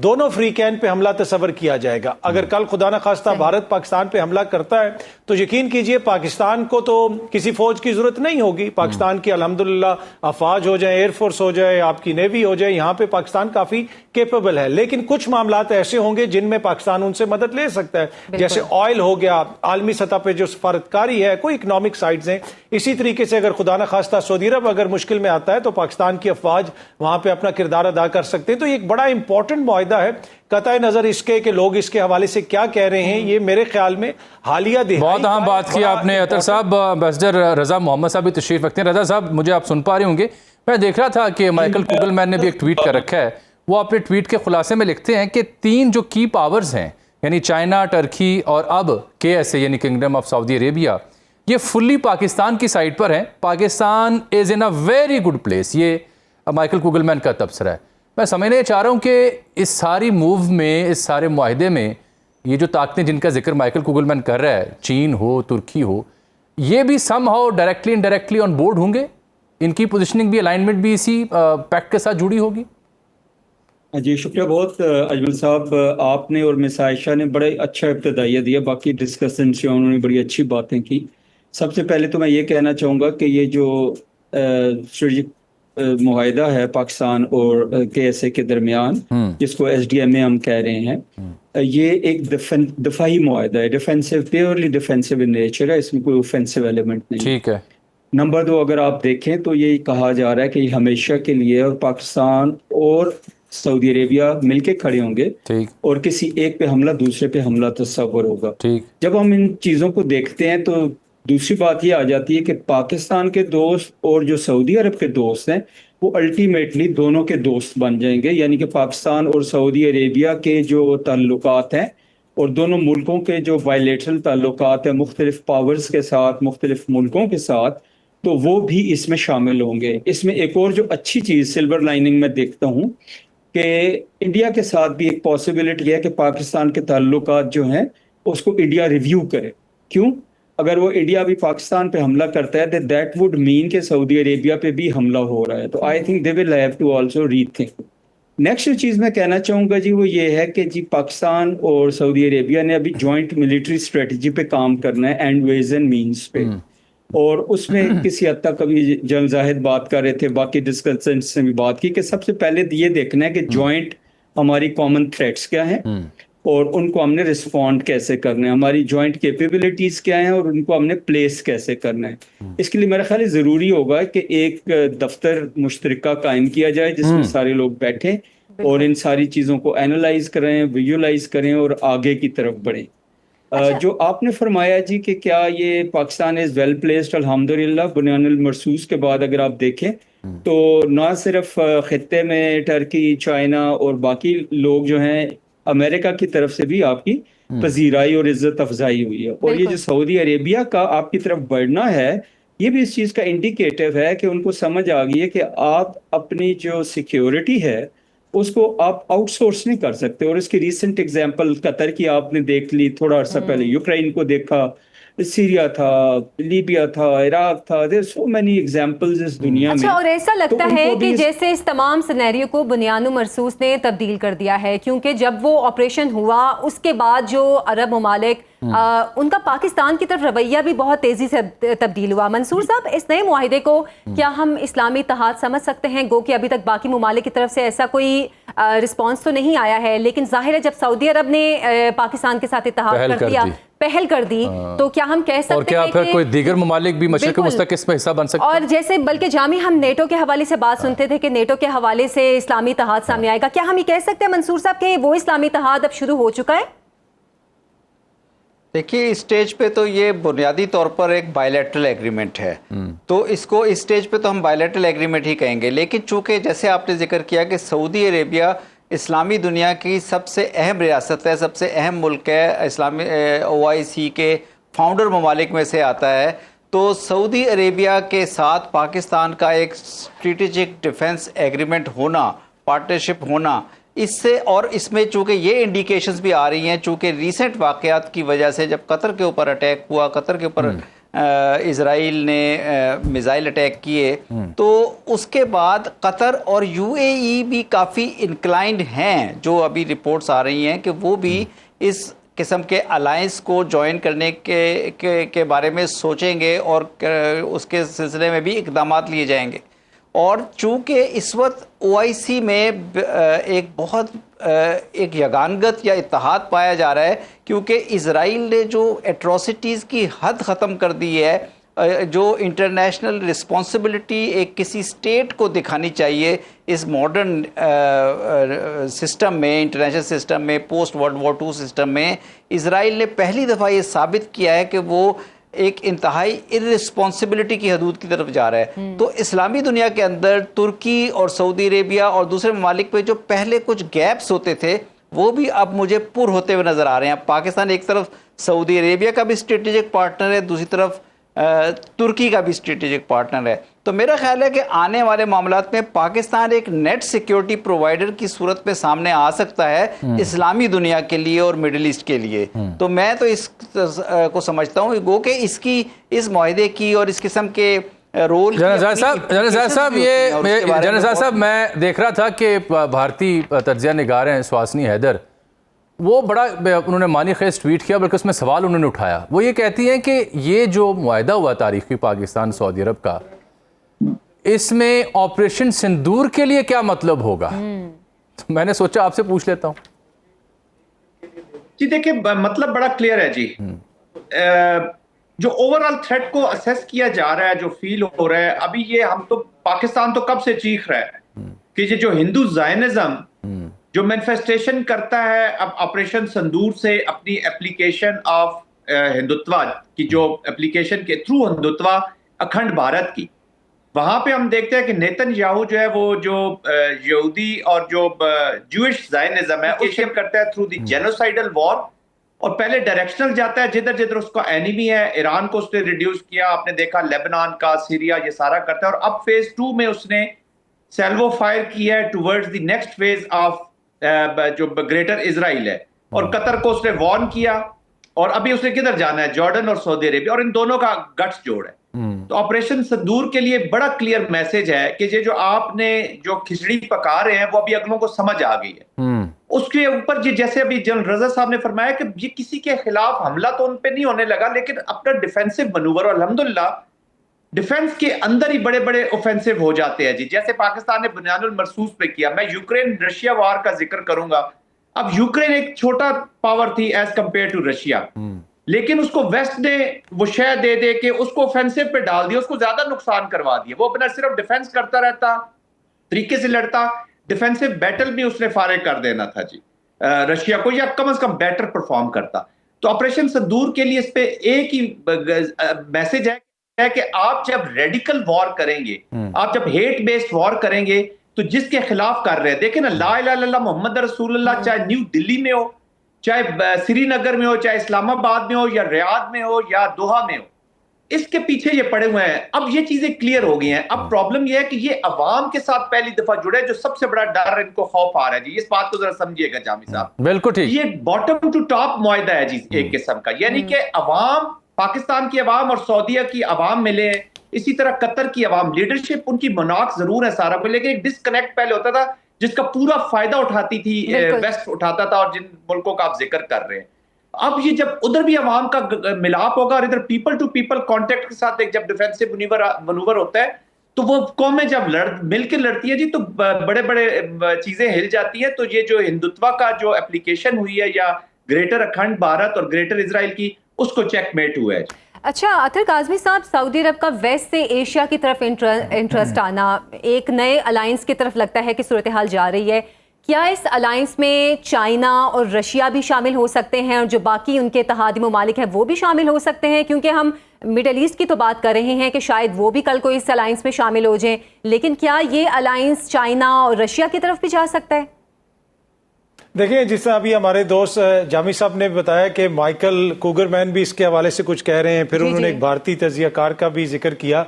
S5: دونوں فریقین پہ حملہ تصور کیا جائے گا۔ اگر کل خدا نہ خواستہ بھارت پاکستان پہ حملہ کرتا ہے تو یقین کیجئے پاکستان کو تو کسی فوج کی ضرورت نہیں ہوگی۔ پاکستان کی الحمدللہ افواج ہو جائیں، ایئر فورس ہو جائے، آپ کی نیوی ہو جائے، یہاں پہ پاکستان کافی کیپیبل ہے۔ لیکن کچھ معاملات ایسے ہوں گے جن میں پاکستان ان سے مدد لے سکتا ہے، جیسے آئل ہو گیا، عالمی سطح پہ جو سفارتکاری ہے، کوئی اکنامک سائٹس ہیں۔ اسی طریقے سے اگر خدا نہ خواستہ سعودی عرب اگر مشکل میں آتا ہے تو پاکستان کی افواج وہاں پہ اپنا کردار ادا کر سکتے ہیں۔ تو یہ ایک بڑا امپورٹنٹ معاہدہ ہے، قطع نظر اس کے کہ لوگ اس کے حوالے سے کیا کہہ رہے ہیں۔ یہ میرے خیال میں حالیہ
S2: بہت اہم بات کی آپ نے عطر صاحب۔ امبیسڈر رضا محمد صاحب بھی تشریف رکھتے ہیں۔ رضا صاحب، مجھے آپ سن پا رہے ہوں گے، میں دیکھ رہا تھا کہ مائیکل کوگل مین نے بھی ایک ٹویٹ کر رکھا ہے، وہ اپنے ٹویٹ کے خلاصے میں لکھتے ہیں کہ 3 جو کی پاورز ہیں، یعنی چائنا، ٹرکی اور اب KSA یعنی کنگڈم آف سعودی عربیہ، یہ فلی پاکستان کی سائڈ پر ہیں۔ پاکستان از ان اے ویری گڈ پلیس، یہ مائیکل کوگل مین کا تبصرہ ہے۔ میں سمجھنے چاہ رہا ہوں کہ اس ساری موو میں، اس سارے معاہدے میں، یہ جو طاقتیں جن کا ذکر مائیکل کوگل مین کر رہا ہے، چین ہو، ترکی ہو، یہ بھی some how directly indirectly on board ہوں گے؟ ان کی پوزیشننگ بھی، الائنمنٹ بھی اسی پیکٹ کے ساتھ جڑی ہوگی؟
S6: جی شکریہ بہت اجمل صاحب، آپ نے اور مس عائشہ نے بڑے اچھا ابتدائیہ دیا، باقی ڈسکشن سے انہوں نے بڑی اچھی باتیں کی۔ سب سے پہلے تو میں یہ کہنا چاہوں گا کہ یہ جو اسٹریٹجک معاہدہ ہے پاکستان اور KSA کے درمیان، جس کو SDMA ہم کہہ رہے ہیں، یہ ایک دفاعی معاہدہ ہے، defensive, purely defensive in nature ہے، اس میں کوئی اوفینسو ایلیمنٹ نہیں۔
S2: ٹھیک ہے۔
S6: نمبر 2، اگر آپ دیکھیں تو یہ کہا جا رہا ہے کہ یہ ہمیشہ کے لیے، اور پاکستان اور سعودی عربیہ مل کے کھڑے ہوں گے، اور کسی ایک پہ حملہ دوسرے پہ حملہ تصور ہوگا۔ جب ہم ان چیزوں کو دیکھتے ہیں تو دوسری بات یہ آ جاتی ہے کہ پاکستان کے دوست اور جو سعودی عرب کے دوست ہیں وہ الٹیمیٹلی دونوں کے دوست بن جائیں گے، یعنی کہ پاکستان اور سعودی عربیہ کے جو تعلقات ہیں اور دونوں ملکوں کے جو بائیلیٹرل تعلقات ہیں مختلف پاورز کے ساتھ، مختلف ملکوں کے ساتھ، تو وہ بھی اس میں شامل ہوں گے۔ اس میں ایک اور جو اچھی چیز سلور لائننگ میں دیکھتا ہوں کہ انڈیا کے ساتھ بھی ایک پاسبلٹی ہے کہ پاکستان کے تعلقات جو ہیں اس کو انڈیا ریویو کرے۔ کیوں؟ اگر وہ انڈیا بھی پاکستان پہ حملہ کرتا ہے تو دیٹ وڈ مین کہ سعودی عربیہ پہ بھی حملہ ہو رہا ہے، تو I think they will have to also rethink. Next چیز میں کہنا چاہوں گا جی وہ یہ ہے کہ جی پاکستان اور سعودی عربیہ نے ابھی جوائنٹ ملٹری اسٹریٹجی پہ کام کرنا ہے، اینڈ ویز اینڈ مینس پہ، اور اس میں کسی حد تک ابھی جنگ زاہد بات کر رہے تھے، باقی ڈسکشنز سے بھی بات کی کہ سب سے پہلے یہ دیکھنا ہے کہ جوائنٹ ہماری کامن تھریٹس کیا ہیں اور ان کو ہم نے رسپونڈ کیسے کرنا ہے، ہماری جوائنٹ کیپیبلٹیز کیا ہیں اور ان کو ہم نے پلیس کیسے کرنا ہے۔ اس کے لیے میرا خیال ہے ضروری ہوگا کہ ایک دفتر مشترکہ قائم کیا جائے جس میں سارے لوگ بیٹھیں اور ان ساری چیزوں کو اینالائز کریں، ویژولائز کریں اور آگے کی طرف بڑھیں۔ جو آپ نے فرمایا جی کہ کیا یہ پاکستان از ویل پلیسڈ، الحمدللہ بنیان المرصوص کے بعد اگر آپ دیکھیں تو نہ صرف خطے میں ٹرکی، چائنا اور باقی لوگ جو ہیں، امریکہ کی طرف سے بھی آپ کی پذیرائی اور عزت افزائی ہوئی ہے، اور یہ جو سعودی عربیہ کا آپ کی طرف بڑھنا ہے یہ بھی اس چیز کا انڈیکیٹو ہے کہ ان کو سمجھ آ گئی ہے کہ آپ اپنی جو سیکیورٹی ہے اس کو آپ آؤٹ سورس نہیں کر سکتے، اور اس کی ریسنٹ ایگزامپل قطر کی آپ نے دیکھ لی، تھوڑا عرصہ پہلے یوکرائن کو دیکھا، سیریا تھا، لیبیا تھا، عراق تھا، there are so many examples اس دنیا میں۔
S1: اور ایسا لگتا ہے کہ جیسے اس تمام سینیریو کو بنیان مرصوص نے تبدیل کر دیا ہے، کیونکہ جب وہ آپریشن ہوا اس کے بعد جو عرب ممالک ان کا پاکستان کی طرف رویہ بھی بہت تیزی سے تبدیل ہوا۔ منصور صاحب، اس نئے معاہدے کو کیا ہم اسلامی اتحاد سمجھ سکتے ہیں؟ گو کہ ابھی تک باقی ممالک کی طرف سے ایسا کوئی رسپانس تو نہیں آیا ہے، لیکن ظاہر ہے جب سعودی عرب نے پاکستان کے ساتھ اتحاد کر دیا، پہل کر دی، تو کیا ہم کہہ سکتے ہیں، اور کیا پھر کوئی دیگر ممالک بھی مشرق وسطیٰ اس میں حصہ بن سکتے ہیں؟ اور جیسے بلکہ جامی ہم نیٹو کے حوالے سے بات سنتے تھے کہ نیٹو کے حوالے سے اسلامی اتحاد سامنے آئے گا، کیا ہم یہ کہہ سکتے ہیں منصور صاحب کہ وہ اسلامی اتحاد اب شروع ہو چکا ہے؟
S3: دیکھیے اس اسٹیج پہ تو یہ بنیادی طور پر ایک بائیلیٹرل ایگریمنٹ ہے، تو اس کو اس اسٹیج پہ تو ہم بائیلیٹرل ایگریمنٹ ہی کہیں گے، لیکن چونکہ جیسے آپ نے ذکر کیا کہ سعودی عربیہ اسلامی دنیا کی سب سے اہم ریاست ہے، سب سے اہم ملک ہے، اسلامی OIC کے فاؤنڈر ممالک میں سے آتا ہے، تو سعودی عربیہ کے ساتھ پاکستان کا ایک اسٹریٹجک ڈیفنس ایگریمنٹ ہونا، پارٹنرشپ ہونا، اس سے اور اس میں چونکہ یہ انڈیکیشنز بھی آ رہی ہیں، چونکہ ریسنٹ واقعات کی وجہ سے جب قطر کے اوپر اٹیک ہوا، قطر کے اوپر اسرائیل نے میزائل اٹیک کیے، تو اس کے بعد قطر اور UAE بھی کافی انکلائنڈ ہیں، جو ابھی رپورٹس آ رہی ہیں کہ وہ بھی اس قسم کے الائنس کو جوائن کرنے کے بارے میں سوچیں گے اور اس کے سلسلے میں بھی اقدامات لیے جائیں گے۔ اور چونکہ اس وقت OIC میں ایک بہت ایک یگانگت یا اتحاد پایا جا رہا ہے، کیونکہ اسرائیل نے جو ایٹراسٹیز کی حد ختم کر دی ہے، جو انٹرنیشنل رسپانسبلٹی ایک کسی اسٹیٹ کو دکھانی چاہیے اس ماڈرن سسٹم میں، انٹرنیشنل سسٹم میں، پوسٹ ورلڈ وار 2 سسٹم میں، اسرائیل نے پہلی دفعہ یہ ثابت کیا ہے کہ وہ ایک انتہائی ارسپانسبلٹی کی حدود کی طرف جا رہا ہے۔ تو اسلامی دنیا کے اندر ترکی اور سعودی عربیہ اور دوسرے ممالک پہ جو پہلے کچھ گیپس ہوتے تھے وہ بھی اب مجھے پر ہوتے ہوئے نظر آ رہے ہیں۔ پاکستان ایک طرف سعودی عربیہ کا بھی اسٹریٹجک پارٹنر ہے، دوسری طرف ترکی کا بھی اسٹریٹجک پارٹنر ہے، تو میرا خیال ہے کہ آنے والے معاملات میں پاکستان ایک نیٹ سیکیورٹی پرووائڈر کی صورت میں سامنے آ سکتا ہے اسلامی دنیا کے لیے اور مڈل ایسٹ کے لیے۔ تو میں تو اس کو سمجھتا ہوں گو کہ اس معاہدے کی اور اس قسم کے رول
S2: جنرل صاحب میں دیکھ رہا تھا کہ بھارتی تجزیہ نگار ہیں سواسنی حیدر، وہ بڑا انہوں نے معنی خیز ٹویٹ کیا، بلکہ اس میں سوال انہوں نے اٹھایا، وہ یہ کہتی ہیں کہ یہ جو معاہدہ ہوا تاریخی پاکستان سعودی عرب کا، اس میں آپریشن سندور کے لیے کیا مطلب ہوگا؟ تو میں نے سوچا آپ سے پوچھ لیتا ہوں۔
S4: جی دیکھیں مطلب بڑا کلیئر ہے جی، جو اوورآل تھریٹ کو اسیس کیا جا رہا ہے، جو فیل ہو رہا ہے ابھی، یہ ہم تو پاکستان تو کب سے چیخ رہا ہے کہ یہ جو ہندو زائنزم جو مینیفیسٹیشن کرتا ہے اب آپریشن سندور سے اپنی اپلیکیشن آف ہندوتوا کی، جو اپلیکیشن کے تھرو ہندوتوا اکھنڈ بھارت کی، وہاں پہ ہم دیکھتے ہیں کہ نیتن یاہو جو ہے وہ جو یہودی اور جو جوئش زائنزم ہے اس کرتا ہے تھرو دی جینوسائیڈل وار، اور پہلے ڈائریکشنل جاتا ہے جدھر جدھر اس کا اینیمی ہے، ایران کو اس نے ریڈیوس کیا، آپ نے دیکھا لیبنان کا، سیریا، یہ سارا کرتا ہے، اور اب فیز 2 میں اس نے سیلوو فائر کیا ہے towards the next phase of جو گریٹر اسرائیل ہے، اور قطر کو اس نے وارن کیا، اور ابھی اس نے کدھر جانا ہے، جارڈن اور سعودی عربیہ، اور ان دونوں کا گٹس جوڑ ہے۔ تو آپریشن سندور کے لیے بڑا کلیئر میسج ہے کہ یہ جو آپ نے جو کھچڑی پکا رہے ہیں وہ ابھی اگلوں کو سمجھ آ گئی ہے۔ اس کے اوپر جیسے ابھی جنرل رضا صاحب نے فرمایا کہ یہ کسی کے خلاف حملہ تو ان پہ نہیں ہونے لگا، لیکن اپنا ڈیفینسو منور، اور الحمدللہ ڈیفنس کے اندر ہی بڑے بڑے اوفینسو ہو جاتے ہیں جی، جیسے پاکستان نے بنیان المرصوص پہ کیا۔ میں یوکرین رشیا وار کا ذکر کروں گا، اب یوکرین ایک چھوٹا پاور تھی ایز کمپیئر ٹو رشیا، لیکن اس کو ویسٹ نے وہ شے دے دے کے اس کو اوفینسو پہ ڈال دیا، اس کو زیادہ نقصان کروا دیا، وہ اپنا صرف ڈیفنس کرتا رہتا، طریقے سے لڑتا، ڈیفنسو بیٹل بھی اس نے فارغ کر دینا تھا جی رشیا کو، یا کم از کم بیٹر پرفارم کرتا۔ تو آپریشن سندور کے لیے اس پہ ایک ہی میسج ہے کہ آپ جب ریڈیکل وار کریں گے، آپ جب ہیٹ بیسڈ وار کریں گے، تو جس کے خلاف کر رہے ہیں، دیکھیں نا، لا الہ الا اللہ محمد رسول اللہ، چاہے نیو دلی میں ہو، چاہے سری نگر میں ہو، چاہے اسلام آباد میں ہو، یا ریاض میں ہو، یا دوحہ میں ہو، اس کے پیچھے یہ پڑے ہوئے ہیں۔ اب یہ چیزیں کلیئر ہو گئی ہیں، اب پرابلم یہ ہے کہ یہ عوام کے ساتھ پہلی دفعہ جڑے، جو سب سے بڑا ڈر ان کو خوف آ رہا ہے جی، اس بات کو ذرا سمجھیے گا جامی صاحب۔
S2: بالکل ٹھیک،
S4: یہ باٹم ٹو ٹاپ معاہدہ ہے جی ایک قسم کا، یعنی کہ عوام، پاکستان کی عوام اور سعودیہ کی عوام ملے ہیں، اسی طرح قطر کی عوام، لیڈرشپ ان کی مناق ضرور ہے سارا کو، لیکن ایک ڈسکنیکٹ پہلے ہوتا تھا جس کا پورا فائدہ اٹھاتی تھی ویسٹ اٹھاتا تھا، اور جن ملکوں کا آپ ذکر کر رہے ہیں، اب یہ جب ادھر بھی عوام کا ملاپ ہوگا اور ادھر پیپل ٹو پیپل کانٹیکٹ کے ساتھ ایک جب ڈیفینسو منور ہوتا ہے، تو وہ قومیں جب مل کے لڑتی ہے جی، تو بڑے بڑے چیزیں ہل جاتی ہیں۔ تو یہ جو ہندوتوا کا جو اپلیکیشن ہوئی ہے، یا گریٹر اکھنڈ بھارت اور گریٹر اسرائیل کی، اس کو چیک میٹ ہوا ہے۔
S1: اچھا اطہر کاظمی صاحب، سعودی عرب کا ویسٹ سے ایشیا کی طرف انٹرسٹ آنا، ایک نئے الائنس کی طرف لگتا ہے کہ صورتحال جا رہی ہے، کیا اس الائنس میں چائنا اور رشیا بھی شامل ہو سکتے ہیں اور جو باقی ان کے اتحادی ممالک ہیں وہ بھی شامل ہو سکتے ہیں؟ کیونکہ ہم مڈل ایسٹ کی تو بات کر رہے ہیں کہ شاید وہ بھی کل کو اس الائنس میں شامل ہو جائیں، لیکن کیا یہ الائنس چائنا اور رشیا کی طرف بھی جا سکتا ہے؟
S5: دیکھیں، جس طرح ابھی ہمارے دوست جامی صاحب نے بتایا کہ مائیکل کوگرمین بھی اس کے حوالے سے کچھ کہہ رہے ہیں، پھر انہوں نے ایک بھارتی تجزیہ کار کا بھی ذکر کیا،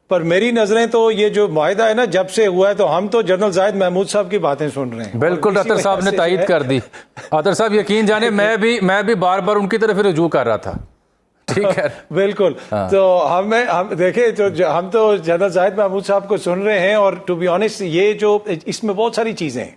S5: پر میری نظریں تو یہ جو معاہدہ ہے نا جب سے ہوا ہے تو ہم تو جنرل زاہد محمود صاحب کی باتیں سن رہے ہیں.
S2: بالکل عطر صاحب نے تائید کر دی. عطر صاحب یقین جانے میں بھی بار بار ان کی طرف رجوع کر رہا تھا. ٹھیک ہے بالکل.
S5: تو ہم دیکھیں ہم تو جنرل زاہد محمود صاحب کو سن رہے ہیں، اور ٹو بی آنیسٹ یہ جو اس میں بہت ساری چیزیں ہیں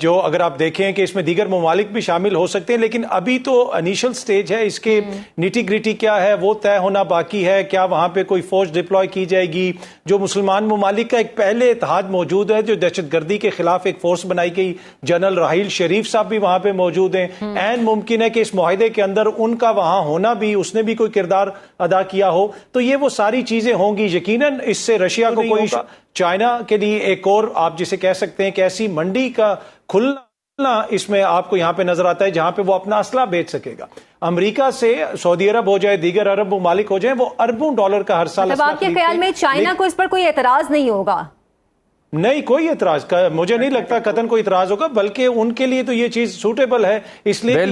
S5: جو اگر آپ دیکھیں کہ اس میں دیگر ممالک بھی شامل ہو سکتے ہیں، لیکن ابھی تو انیشل سٹیج ہے، اس کے نیٹی گریٹی کیا ہے وہ طے ہونا باقی ہے. کیا وہاں پہ کوئی فوج ڈپلوائے کی جائے گی؟ جو مسلمان ممالک کا ایک پہلے اتحاد موجود ہے جو دہشت گردی کے خلاف ایک فورس بنائی گئی، جنرل راحیل شریف صاحب بھی وہاں پہ موجود ہیں. این ممکن ہے کہ اس معاہدے کے اندر ان کا وہاں ہونا بھی، اس نے بھی کوئی کردار ادا کیا ہو، تو یہ وہ ساری چیزیں ہوں گی. یقیناً اس سے رشیا کو کوئی، چائنا کے لیے ایک اور آپ جسے کہہ سکتے ہیں کہ ایسی منڈی کا کھلنا اس میں آپ کو یہاں پہ نظر آتا ہے جہاں پہ وہ اپنا اسلحہ بیچ سکے گا. امریکہ سے سعودی عرب ہو جائے، دیگر عرب ممالک ہو جائیں، وہ اربوں ڈالر کا ہر سال
S1: مطلب آپ کے خیال میں چائنا کو اس پر کوئی اعتراض نہیں ہوگا؟
S5: نہیں، کوئی اعتراض مجھے نہیں لگتا قطن کوئی اعتراض ہوگا، بلکہ ان کے لیے تو یہ چیز سوٹیبل ہے، اس لیے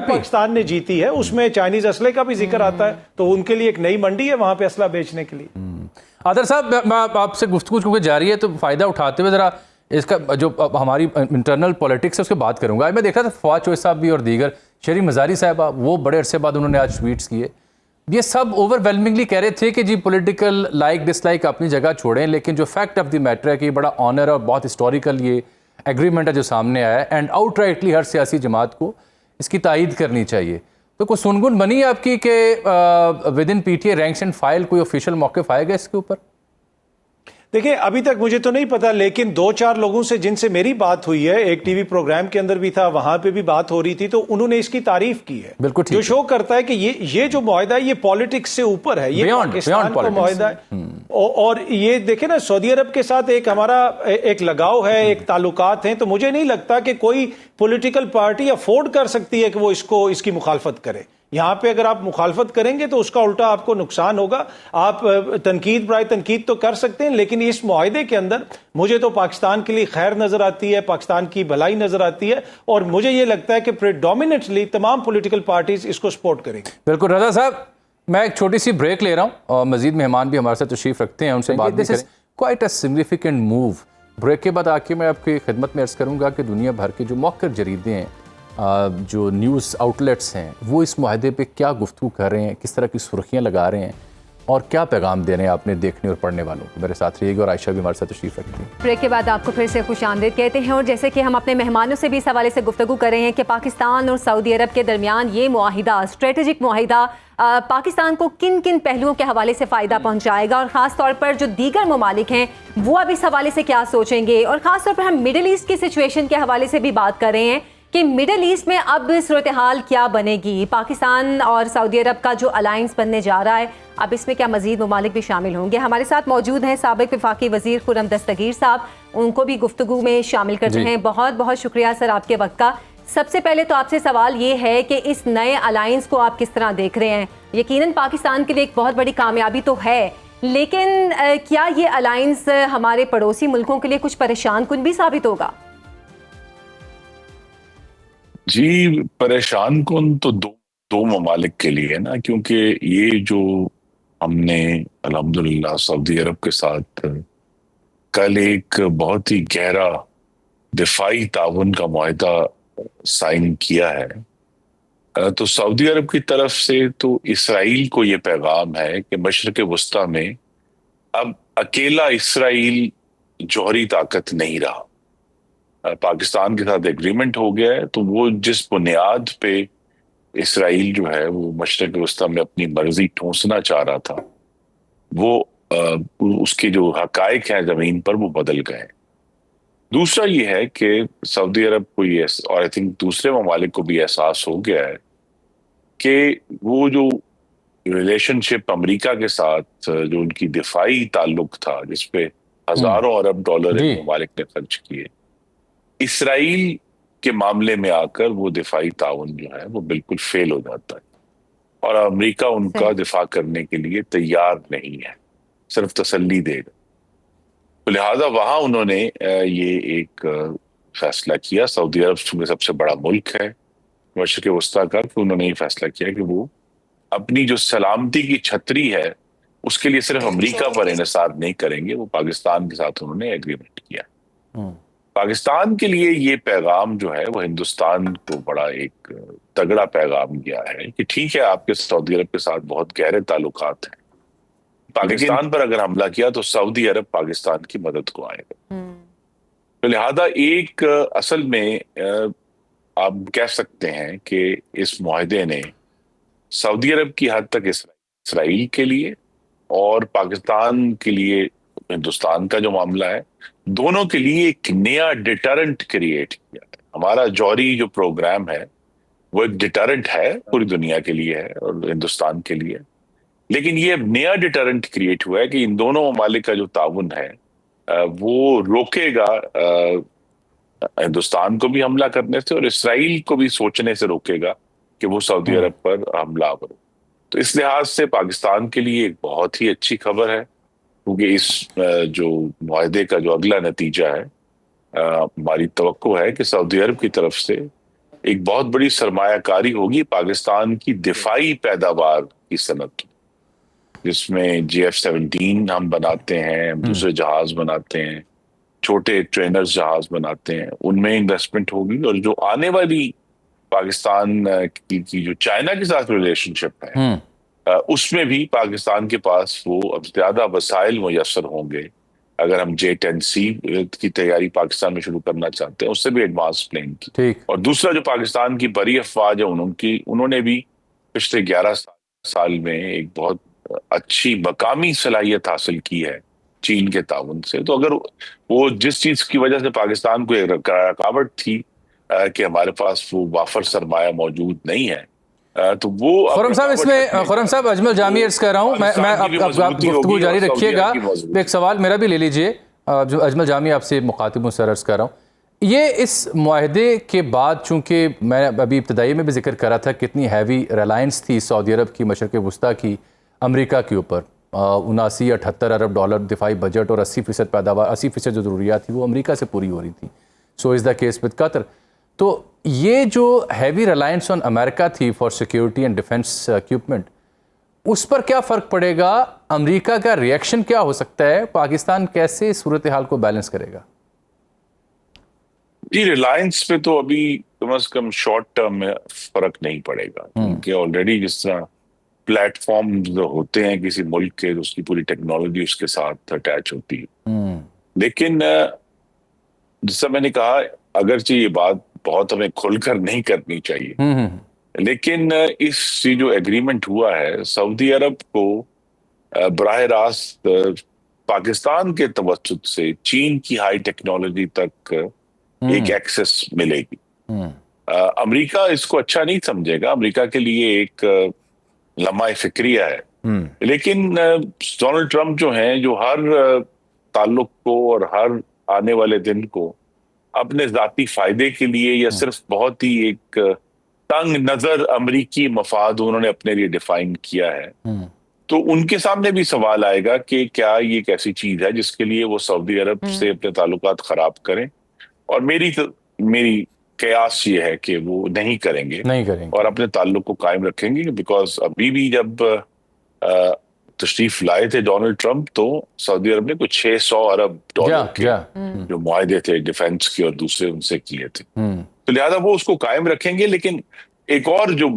S5: پاکستان نے جیتی ہے اس میں چائنیز اسلحے کا بھی ذکر آتا ہے، تو ان کے لیے ایک نئی منڈی ہے وہاں پہ اسلحہ بیچنے کے لیے.
S2: عادل صاحب، آپ سے گفتگو چونکہ جاری ہے تو فائدہ اٹھاتے ہوئے ذرا اس کا جو ہماری انٹرنل پولیٹکس ہے اس کے بات کروں گا. میں دیکھ رہا تھا فواد چوہے صاحب بھی اور دیگر، شہری مزاری صاحبہ، وہ بڑے عرصے بعد انہوں نے آج ٹویٹس کیے. یہ سب اوور ویلمنگلی کہہ رہے تھے کہ جی پولیٹیکل لائک ڈس لائک اپنی جگہ چھوڑیں، لیکن جو فیکٹ آف دی میٹر ہے کہ یہ بڑا آنر اور بہت ہسٹوریکل یہ ایگریمنٹ ہے جو سامنے آیا ہے، اینڈ آؤٹ رائٹلی ہر سیاسی جماعت کو اس کی تائید کرنی چاہیے. تو کوئی سنگن بنی ہے آپ کی کہ with in P T A ranks and file کوئی آفیشیل موقف آئے گا اس کے اوپر؟
S5: دیکھیں، ابھی تک مجھے تو نہیں پتا، لیکن 2-4 لوگوں سے جن سے میری بات ہوئی ہے، ایک ٹی وی پروگرام کے اندر بھی تھا، وہاں پہ بھی بات ہو رہی تھی، تو انہوں نے اس کی تعریف کی ہے، جو شو کرتا ہے کہ یہ جو معاہدہ ہے یہ پالیٹکس سے اوپر ہے، یہ پاکستان کا معاہدہ ہے. اور یہ دیکھیں نا، سعودی عرب کے ساتھ ایک ہمارا ایک لگاؤ ہے، ایک تعلقات ہیں، تو مجھے نہیں لگتا کہ کوئی پولیٹیکل پارٹی افورڈ کر سکتی ہے کہ وہ اس کی مخالفت کرے. یہاں پہ اگر آپ مخالفت کریں گے تو اس کا الٹا آپ کو نقصان ہوگا. آپ تنقید برائے تنقید تو کر سکتے ہیں، لیکن اس معاہدے کے اندر مجھے تو پاکستان کے لیے خیر نظر آتی ہے، پاکستان کی بھلائی نظر آتی ہے، اور مجھے یہ لگتا ہے کہ پریڈومیننٹلی تمام پولیٹیکل پارٹیز اس کو سپورٹ کریں گے.
S2: بالکل. رضا صاحب، میں ایک چھوٹی سی بریک لے رہا ہوں اور مزید مہمان بھی ہمارے ساتھ تشریف رکھتے ہیں، ان سے بات بھی کریں. Quite a significant move. Break کے بعد آ کے میں آپ کی خدمت میں عرض کروں گا کہ دنیا بھر کے جو موقر جریدے ہیں، جو نیوز آؤٹ لیٹس ہیں، وہ اس معاہدے پہ کیا گفتگو کر رہے ہیں، کس طرح کی سرخیاں لگا رہے ہیں اور کیا پیغام دے رہے ہیں اپنے دیکھنے اور پڑھنے والوں کو. میرے ساتھ رہیے گا، اور عائشہ بھی ہمارے ساتھ تشریف رکھتی ہیں.
S1: بریک کے بعد آپ کو پھر سے خوش آمدید کہتے ہیں، اور جیسے کہ ہم اپنے مہمانوں سے بھی اس حوالے سے گفتگو کر رہے ہیں کہ پاکستان اور سعودی عرب کے درمیان یہ معاہدہ، اسٹریٹجک معاہدہ، پاکستان کو کن کن پہلوؤں کے حوالے سے فائدہ پہنچائے گا، اور خاص طور پر جو دیگر ممالک ہیں وہ اب اس حوالے سے کیا سوچیں گے. اور خاص طور پر ہم مڈل ایسٹ کی سچویشن کے حوالے سے بھی بات کر رہے ہیں کہ مڈل ایسٹ میں اب صورتحال کیا بنے گی. پاکستان اور سعودی عرب کا جو الائنس بننے جا رہا ہے، اب اس میں کیا مزید ممالک بھی شامل ہوں گے. ہمارے ساتھ موجود ہیں سابق وفاقی وزیر خرم دستگیر صاحب، ان کو بھی گفتگو میں شامل کرتے ہیں. بہت بہت شکریہ سر آپ کے وقت کا. سب سے پہلے تو آپ سے سوال یہ ہے کہ اس نئے الائنس کو آپ کس طرح دیکھ رہے ہیں؟ یقیناً پاکستان کے لیے ایک بہت بڑی کامیابی تو ہے، لیکن کیا یہ الائنس ہمارے پڑوسی ملکوں کے لیے کچھ پریشان کن بھی ثابت ہوگا؟
S7: جی، پریشان کن تو دو ممالک کے لیے نا، کیونکہ یہ جو ہم نے الحمدللہ سعودی عرب کے ساتھ کل ایک بہت ہی گہرا دفاعی تعاون کا معاہدہ سائن کیا ہے، تو سعودی عرب کی طرف سے تو اسرائیل کو یہ پیغام ہے کہ مشرق وسطیٰ میں اب اکیلا اسرائیل جوہری طاقت نہیں رہا. پاکستان کے ساتھ ایگریمنٹ ہو گیا ہے، تو وہ جس بنیاد پہ اسرائیل جو ہے وہ مشرق وسطیٰ میں اپنی مرضی ٹھونسنا چاہ رہا تھا، وہ اس کے جو حقائق ہیں زمین پر وہ بدل گئے. دوسرا یہ ہے کہ سعودی عرب کو یہ، اور آئی تھنک دوسرے ممالک کو بھی احساس ہو گیا ہے کہ وہ جو ریلیشن شپ امریکہ کے ساتھ جو ان کی دفاعی تعلق تھا، جس پہ ہزاروں ارب ڈالر ممالک نے خرچ کیے، اسرائیل کے معاملے میں آ کر وہ دفاعی تعاون جو ہے وہ بالکل فیل ہو جاتا ہے اور امریکہ ان کا دفاع کرنے کے لیے تیار نہیں ہے، صرف تسلی دے گا. تو لہٰذا وہاں انہوں نے یہ ایک فیصلہ کیا، سعودی عرب چونکہ سب سے بڑا ملک ہے مشرق وسطیٰ کا، کہ انہوں نے یہ فیصلہ کیا کہ وہ اپنی جو سلامتی کی چھتری ہے اس کے لیے صرف امریکہ پر انحصار نہیں کریں گے، وہ پاکستان کے ساتھ انہوں نے ایگریمنٹ کیا. پاکستان کے لیے یہ پیغام جو ہے وہ ہندوستان کو بڑا ایک تگڑا پیغام گیا ہے کہ ٹھیک ہے آپ کے سعودی عرب کے ساتھ بہت گہرے تعلقات ہیں، پاکستان پر اگر حملہ کیا تو سعودی عرب پاکستان کی مدد کو آئے گا. تو لہذا ایک اصل میں آپ کہہ سکتے ہیں کہ اس معاہدے نے سعودی عرب کی حد تک اسرائیل کے لیے اور پاکستان کے لیے ہندوستان کا جو معاملہ ہے، دونوں کے لیے ایک نیا ڈیٹرنٹ کریٹ کیا ہے. ہمارا جوہری جو پروگرام ہے وہ ایک ڈیٹرنٹ ہے، پوری دنیا کے لیے ہے اور ہندوستان کے لیے، لیکن یہ نیا ڈیٹرنٹ کریٹ ہوا ہے کہ ان دونوں ممالک کا جو تعاون ہے وہ روکے گا ہندوستان کو بھی حملہ کرنے سے اور اسرائیل کو بھی سوچنے سے روکے گا کہ وہ سعودی عرب پر حملہ کرے. تو اس لحاظ سے پاکستان کے لیے ایک بہت ہی اچھی خبر ہے، کیونکہ اس جو معاہدے کا جو اگلا نتیجہ ہے، ہماری توقع ہے کہ سعودی عرب کی طرف سے ایک بہت بڑی سرمایہ کاری ہوگی پاکستان کی دفاعی پیداوار کی صنعت، جس میں GF-17 ہم بناتے ہیں، دوسرے جہاز بناتے ہیں، چھوٹے ٹرینرز جہاز بناتے ہیں، ان میں انویسٹمنٹ ہوگی. اور جو آنے والی پاکستان کی جو چائنا کے ساتھ ریلیشن شپ ہے، اس میں بھی پاکستان کے پاس وہ اب زیادہ وسائل میسر ہوں گے. اگر ہم J-10C کی تیاری پاکستان میں شروع کرنا چاہتے ہیں، اس سے بھی ایڈوانس پلین کی. اور دوسرا جو پاکستان کی بری افواج ہے انہوں نے بھی پچھلے 11 سال میں ایک بہت اچھی مقامی صلاحیت حاصل کی ہے چین کے تعاون سے. تو اگر وہ جس چیز کی وجہ سے پاکستان کو ایک رکاوٹ تھی کہ ہمارے پاس وہ وافر سرمایہ موجود نہیں ہے، تو وہ
S2: خرم صاحب اس میں خرم صاحب اجمل جامی عرض کر رہا ہوں، میں آپ گفتگو جاری رکھیے گا. ایک سوال میرا بھی لے لیجئے، جو اجمل جامی آپ سے مخاطبوں سے عرض کر رہا ہوں. یہ اس معاہدے کے بعد، چونکہ میں ابھی ابتدائی میں بھی ذکر کر رہا تھا کتنی ہیوی ریلائنس تھی سعودی عرب کی مشرق وسطیٰ کی امریکہ کے اوپر، 79-78 ارب ڈالر دفاعی بجٹ اور 80% پیداوار، 80% جو ضروریات تھی وہ امریکہ سے پوری ہو رہی تھی. So is the case with Qatar. تو یہ جو ہیوی ریلائنس آن امریکہ تھی for security and defence equipment, اس پر کیا فرق پڑے گا؟ امریکہ کا ریئیکشن کیا ہو سکتا ہے؟ پاکستان کیسے صورتحال کو بیلنس کرے گا؟
S7: جی، ریلائنس پہ تو ابھی کم از کم شارٹ ٹرم میں فرق نہیں پڑے گا، کیونکہ آلریڈی جس طرح پلیٹ فارم جو ہوتے ہیں کسی ملک کے، اس کی پوری ٹیکنالوجی اس کے ساتھ اٹیچ ہوتی ہے. لیکن جیسا میں نے کہا، اگرچہ یہ بات بہت ہمیں کھل کر نہیں کرنی چاہیے، لیکن اس جو ایگریمنٹ ہوا ہے، سعودی عرب کو براہ راست پاکستان کے توسط سے چین کی ہائی ٹیکنالوجی تک ایک ایکسس ملے گی. امریکہ اس کو اچھا نہیں سمجھے گا، امریکہ کے لیے ایک لمحہ فکریہ ہے. لیکن ڈونلڈ ٹرمپ جو ہیں، جو ہر تعلق کو اور ہر آنے والے دن کو اپنے ذاتی فائدے کے لیے یا صرف بہت ہی ایک تنگ نظر امریکی مفاد انہوں نے اپنے لیے ڈیفائن کیا ہے، تو ان کے سامنے بھی سوال آئے گا کہ کیا یہ ایک ایسی چیز ہے جس کے لیے وہ سعودی عرب سے اپنے تعلقات خراب کریں. اور میری قیاس یہ ہے کہ وہ نہیں کریں گے اور اپنے تعلق کو قائم رکھیں گے. بیکاز ابھی بھی جب تشریف لائے تھے ڈونلڈ ٹرمپ، تو سعودی عرب نے کچھ 600 ارب ڈالر کے جو معاہدے تھے ڈیفنس کے اور دوسرے ان سے کیے تھے، تو لہٰذا وہ اس کو قائم رکھیں گے. لیکن ایک اور جو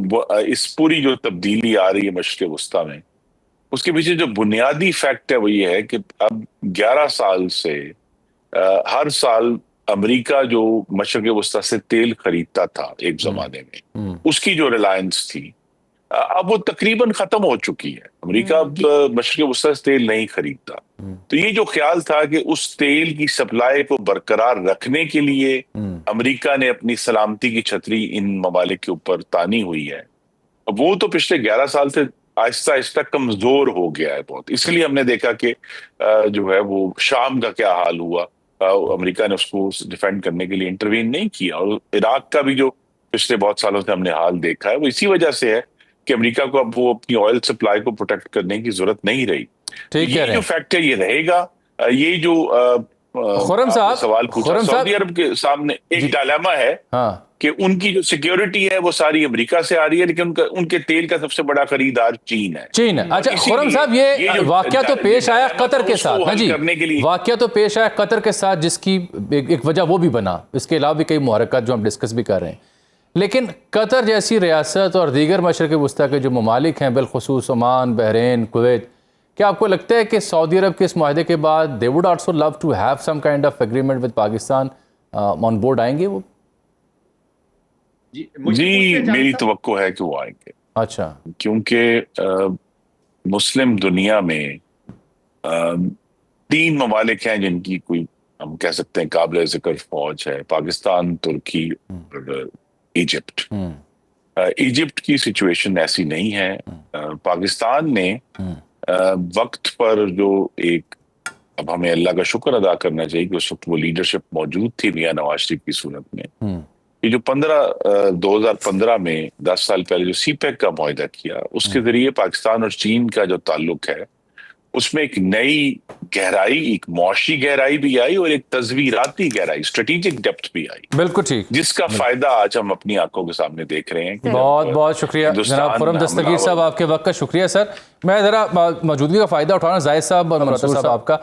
S7: اس پوری جو تبدیلی آ رہی ہے مشرق وسطیٰ میں، اس کے پیچھے جو بنیادی فیکٹ ہے وہ یہ ہے کہ اب 11 سال سے ہر سال امریکہ جو مشرق وسطیٰ سے تیل خریدتا تھا ایک زمانے میں، اس کی جو ریلائنس تھی اب وہ تقریباً ختم ہو چکی ہے. امریکہ اب مشرق وسطیٰ سے تیل نہیں خریدتا. تو یہ جو خیال تھا کہ اس تیل کی سپلائی کو برقرار رکھنے کے لیے امریکہ نے اپنی سلامتی کی چھتری ان ممالک کے اوپر تانی ہوئی ہے، وہ تو پچھلے 11 سال سے آہستہ آہستہ کمزور ہو گیا ہے بہت. اس لیے ہم نے دیکھا کہ جو ہے وہ شام کا کیا حال ہوا، امریکہ نے اس کو ڈیفینڈ کرنے کے لیے انٹروین نہیں کیا. اور عراق کا بھی جو پچھلے بہت سالوں سے ہم نے حال دیکھا ہے وہ اسی وجہ سے ہے کہ امریکہ کو اب وہ اپنی آئل سپلائی کو پروٹیکٹ کرنے کی ضرورت نہیں رہی. یہ جو فیکٹر یہ رہے گا, یہ جو
S2: خرم صاحب
S7: سوال پوچھا, سعودی عرب کے سامنے ایک ڈائلیما ہے کہ ان کی جو سیکیورٹی ہے وہ ساری امریکہ سے آ رہی ہے, لیکن ان کے تیل کا سب سے بڑا خریدار چین ہے.
S2: اچھا خرم صاحب, یہ واقعہ تو پیش آیا قطر کے ساتھ. ہاں جی, واقعہ تو پیش آیا قطر کے ساتھ, جس کی ایک وجہ وہ بھی بنا. اس کے علاوہ بھی کئی محرکات جو ہم ڈسکس بھی کر رہے ہیں, لیکن قطر جیسی ریاست اور دیگر مشرق وسطیٰ کے جو ممالک ہیں, بالخصوص عمان, بحرین, کویت, کیا آپ کو لگتا ہے کہ سعودی عرب کے اس معاہدے کے بعد they would also love to have some kind of agreement with Pakistan on board آئیں گے وہ؟
S7: جی میری توقع ہے کہ وہ آئیں گے.
S2: اچھا,
S7: کیونکہ مسلم دنیا میں 3 ممالک ہیں جن کی کوئی ہم کہہ سکتے ہیں قابل ذکر فوج ہے, پاکستان, ترکی اور ایجپٹ. ایجپٹ کی سچویشن ایسی نہیں ہے. پاکستان نے وقت پر جو ایک, اب ہمیں اللہ کا شکر ادا کرنا چاہیے کہ اس وقت وہ لیڈرشپ موجود تھی میاں نواز شریف کی صورت میں, یہ جو 2015 میں 10 سال پہلے جو سی پیک کا معاہدہ کیا, اس کے ذریعے پاکستان اور چین کا جو تعلق ہے اس میں ایک نئی گہرائی, ایک معاشی گہرائی بھی آئی اور ایک تصویراتی گہرائی, اسٹریٹجک ڈیپتھ بھی آئی.
S2: بالکل ٹھیک,
S7: جس کا فائدہ آج ہم اپنی آنکھوں کے سامنے دیکھ رہے ہیں.
S2: بہت بہت شکریہ جناب خرم دستگیر صاحب, آپ کے وقت کا شکریہ سر. میں ذرا موجودگی کا فائدہ اٹھانا, زاہد صاحب اور منصور صاحب آپ کا.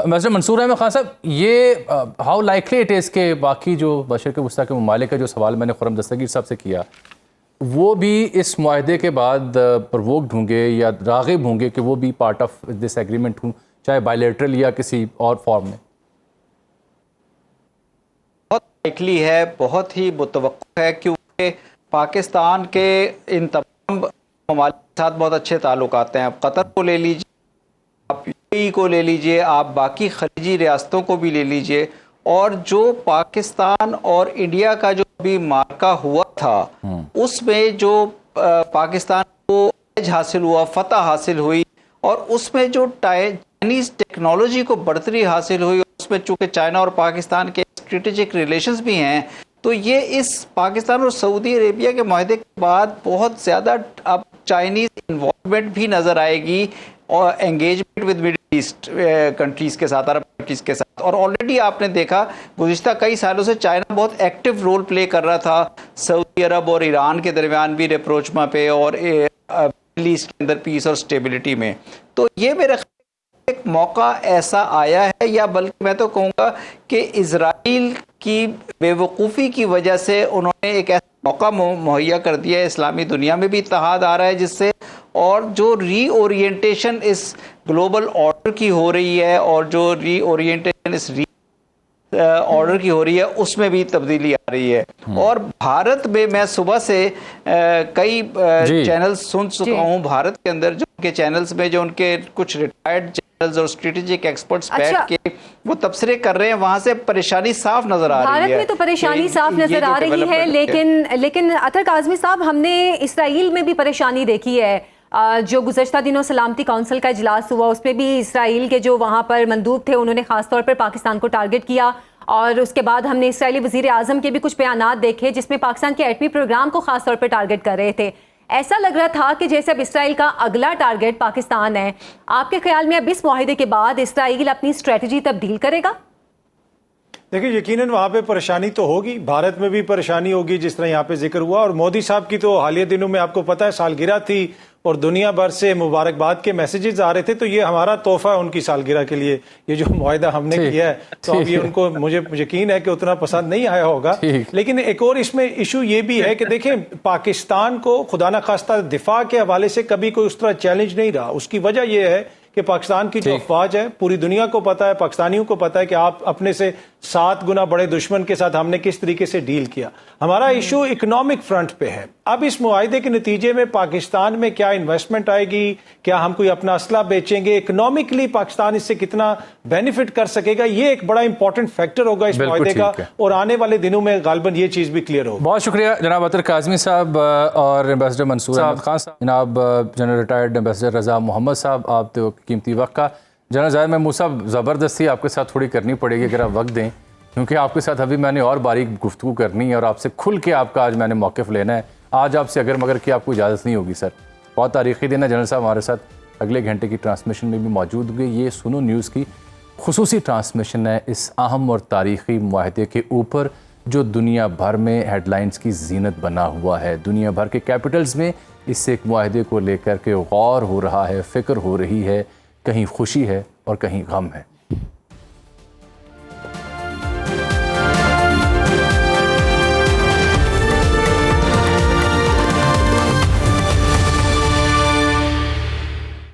S2: مسٹر منصور احمد خان صاحب, یہ ہاؤ لائکلی اٹ از کہ باقی جو مشرق وسطیٰ کے ممالک کا جو سوال میں نے خرم دستگیر صاحب سے کیا, وہ بھی اس معاہدے کے بعد پرووکڈ ہوں گے یا راغب ہوں گے کہ وہ بھی پارٹ آف دس ایگریمنٹ ہوں, چاہے بائیلیٹرل یا کسی اور فارم میں؟
S3: بہت لائکلی ہے, بہت ہی متوقع ہے, کیونکہ پاکستان کے ان تمام ممالک کے ساتھ بہت اچھے تعلقات ہیں. آپ قطر کو لے لیجیے, آپ UAE کو لے لیجیے, آپ باقی خلیجی ریاستوں کو بھی لے لیجیے, اور جو پاکستان اور انڈیا کا جو بھی معرکہ ہوا تھا اس میں جو پاکستان کو ایج حاصل ہوا, فتح حاصل ہوئی, اور اس میں جو چائنیز ٹیکنالوجی کو برتری حاصل ہوئی, اس میں چونکہ چائنا اور پاکستان کے اسٹریٹجک ریلیشنز بھی ہیں, تو یہ اس پاکستان اور سعودی عربیہ کے معاہدے کے بعد بہت زیادہ اب چائنیز انوالومنٹ بھی نظر آئے گی, اور engagement with Middle East countries کے ساتھ, عرب کنٹریز کے ساتھ. اور آلریڈی آپ نے دیکھا گزشتہ کئی سالوں سے چائنا بہت ایکٹیو رول پلے کر رہا تھا سعودی عرب اور ایران کے درمیان بھی ریپروچما پہ, اور مڈل ایسٹ کے اندر پیس اور اسٹیبلٹی میں. تو یہ میرے ایک موقع ایسا آیا ہے, یا بلکہ میں تو کہوں گا کہ اسرائیل کی بے وقوفی کی وجہ سے انہوں نے ایک ایسا موقع مہیا کر دیا ہے. اسلامی دنیا میں بھی اتحاد آ رہا ہے جس سے, اور جو ری اورینٹیشن اس گلوبل آرڈر کی ہو رہی ہے, اور جو ری اورینٹیشن اس آرڈر کی ہو رہی ہے, اس میں بھی تبدیلی آ رہی ہے. اور بھارت میں میں صبح سے کئی چینلز سن چکا ہوں بھارت کے اندر, جو ان کے چینلز میں جو ان کے کچھ ریٹائرڈ چینلز اور اسٹریٹجک ایکسپرٹس بیٹھ کے وہ تبصرے کر رہے ہیں, وہاں سے پریشانی صاف نظر آ رہی ہے.
S1: بھارت میں تو پریشانی صاف نظر آ رہی ہے, لیکن اطہر کاظمی صاحب, ہم نے اسرائیل میں بھی پریشانی دیکھی ہے. جو گزشتہ دنوں سلامتی کونسل کا اجلاس ہوا, اس میں بھی اسرائیل کے جو وہاں پر مندوب تھے انہوں نے خاص طور پر پاکستان کو ٹارگٹ کیا, اور اس کے بعد ہم نے اسرائیلی وزیر اعظم کے بھی کچھ بیانات دیکھے جس میں پاکستان کے ایٹمی پروگرام کو خاص طور پر ٹارگٹ کر رہے تھے. ایسا لگ رہا تھا کہ جیسے اب اسرائیل کا اگلا ٹارگٹ پاکستان ہے. آپ کے خیال میں اب اس معاہدے کے بعد اسرائیل اپنی اسٹریٹجی تبدیل کرے گا؟
S5: دیکھیں یقیناً وہاں پہ پریشانی تو ہوگی, بھارت میں بھی پریشانی ہوگی جس طرح یہاں پہ ذکر ہوا, اور مودی صاحب کی تو حالیہ دنوں میں آپ کو پتہ ہے سالگرہ تھی اور دنیا بھر سے مبارکباد کے میسیجز آ رہے تھے, تو یہ ہمارا تحفہ ہے ان کی سالگرہ کے لیے یہ جو معاہدہ ہم نے کیا ہے. تو اب یہ ان کو مجھے یقین ہے کہ اتنا پسند نہیں آیا ہوگا. لیکن ایک اور اس میں ایشو یہ بھی ہے کہ دیکھیں پاکستان کو خدا نہ خواستہ دفاع کے حوالے سے کبھی کوئی اس طرح چیلنج نہیں رہا. اس کی وجہ یہ ہے کہ پاکستان کی جو افواج ہے, پوری دنیا کو پتا ہے, پاکستانیوں کو پتا ہے کہ آپ اپنے سے 7 گنا بڑے دشمن کے ساتھ ہم نے کس طریقے سے ڈیل کیا. ہمارا ایشو اکنامک فرنٹ پہ ہے. اب اس معاہدے کے نتیجے میں پاکستان میں کیا انویسٹمنٹ آئے گی, کیا ہم کوئی اپنا اسلحہ بیچیں گے, اکنامکلی پاکستان اس سے کتنا بینیفٹ کر سکے گا, یہ ایک بڑا امپورٹنٹ فیکٹر ہوگا اس معاہدے کا, اور آنے والے دنوں میں غالباً یہ چیز بھی کلیئر ہوگی.
S2: بہت شکریہ جناب اطہر کاظمی صاحب اور ایمبیسڈر منصور احمد خان صاحب, جناب جنرل ریٹائرڈ ایمبیسڈر رضا محمد صاحب, آپ تو قیمتی وقت کا. جنرل ظاہر محمود صاحب زبردستی آپ کے ساتھ تھوڑی کرنی پڑے گی اگر آپ وقت دیں، کیونکہ آپ کے ساتھ ابھی میں نے اور باریک گفتگو کرنی ہے اور آپ سے کھل کے آپ کا آج میں نے موقف لینا ہے. آج آپ سے اگر مگر کی آپ کو اجازت نہیں ہوگی سر. بہت تاریخی دن ہے. جنرل صاحب ہمارے ساتھ اگلے گھنٹے کی ٹرانسمیشن میں بھی موجود ہوئے. یہ سنو نیوز کی خصوصی ٹرانسمیشن ہے اس اہم اور تاریخی معاہدے کے اوپر جو دنیا بھر میں ہیڈ لائنز کی زینت بنا ہوا ہے. دنیا بھر کے کیپٹلز میں اس ایک معاہدے کو لے کر کے غور ہو رہا ہے، فکر ہو رہی ہے، کہیں خوشی ہے اور کہیں غم ہے.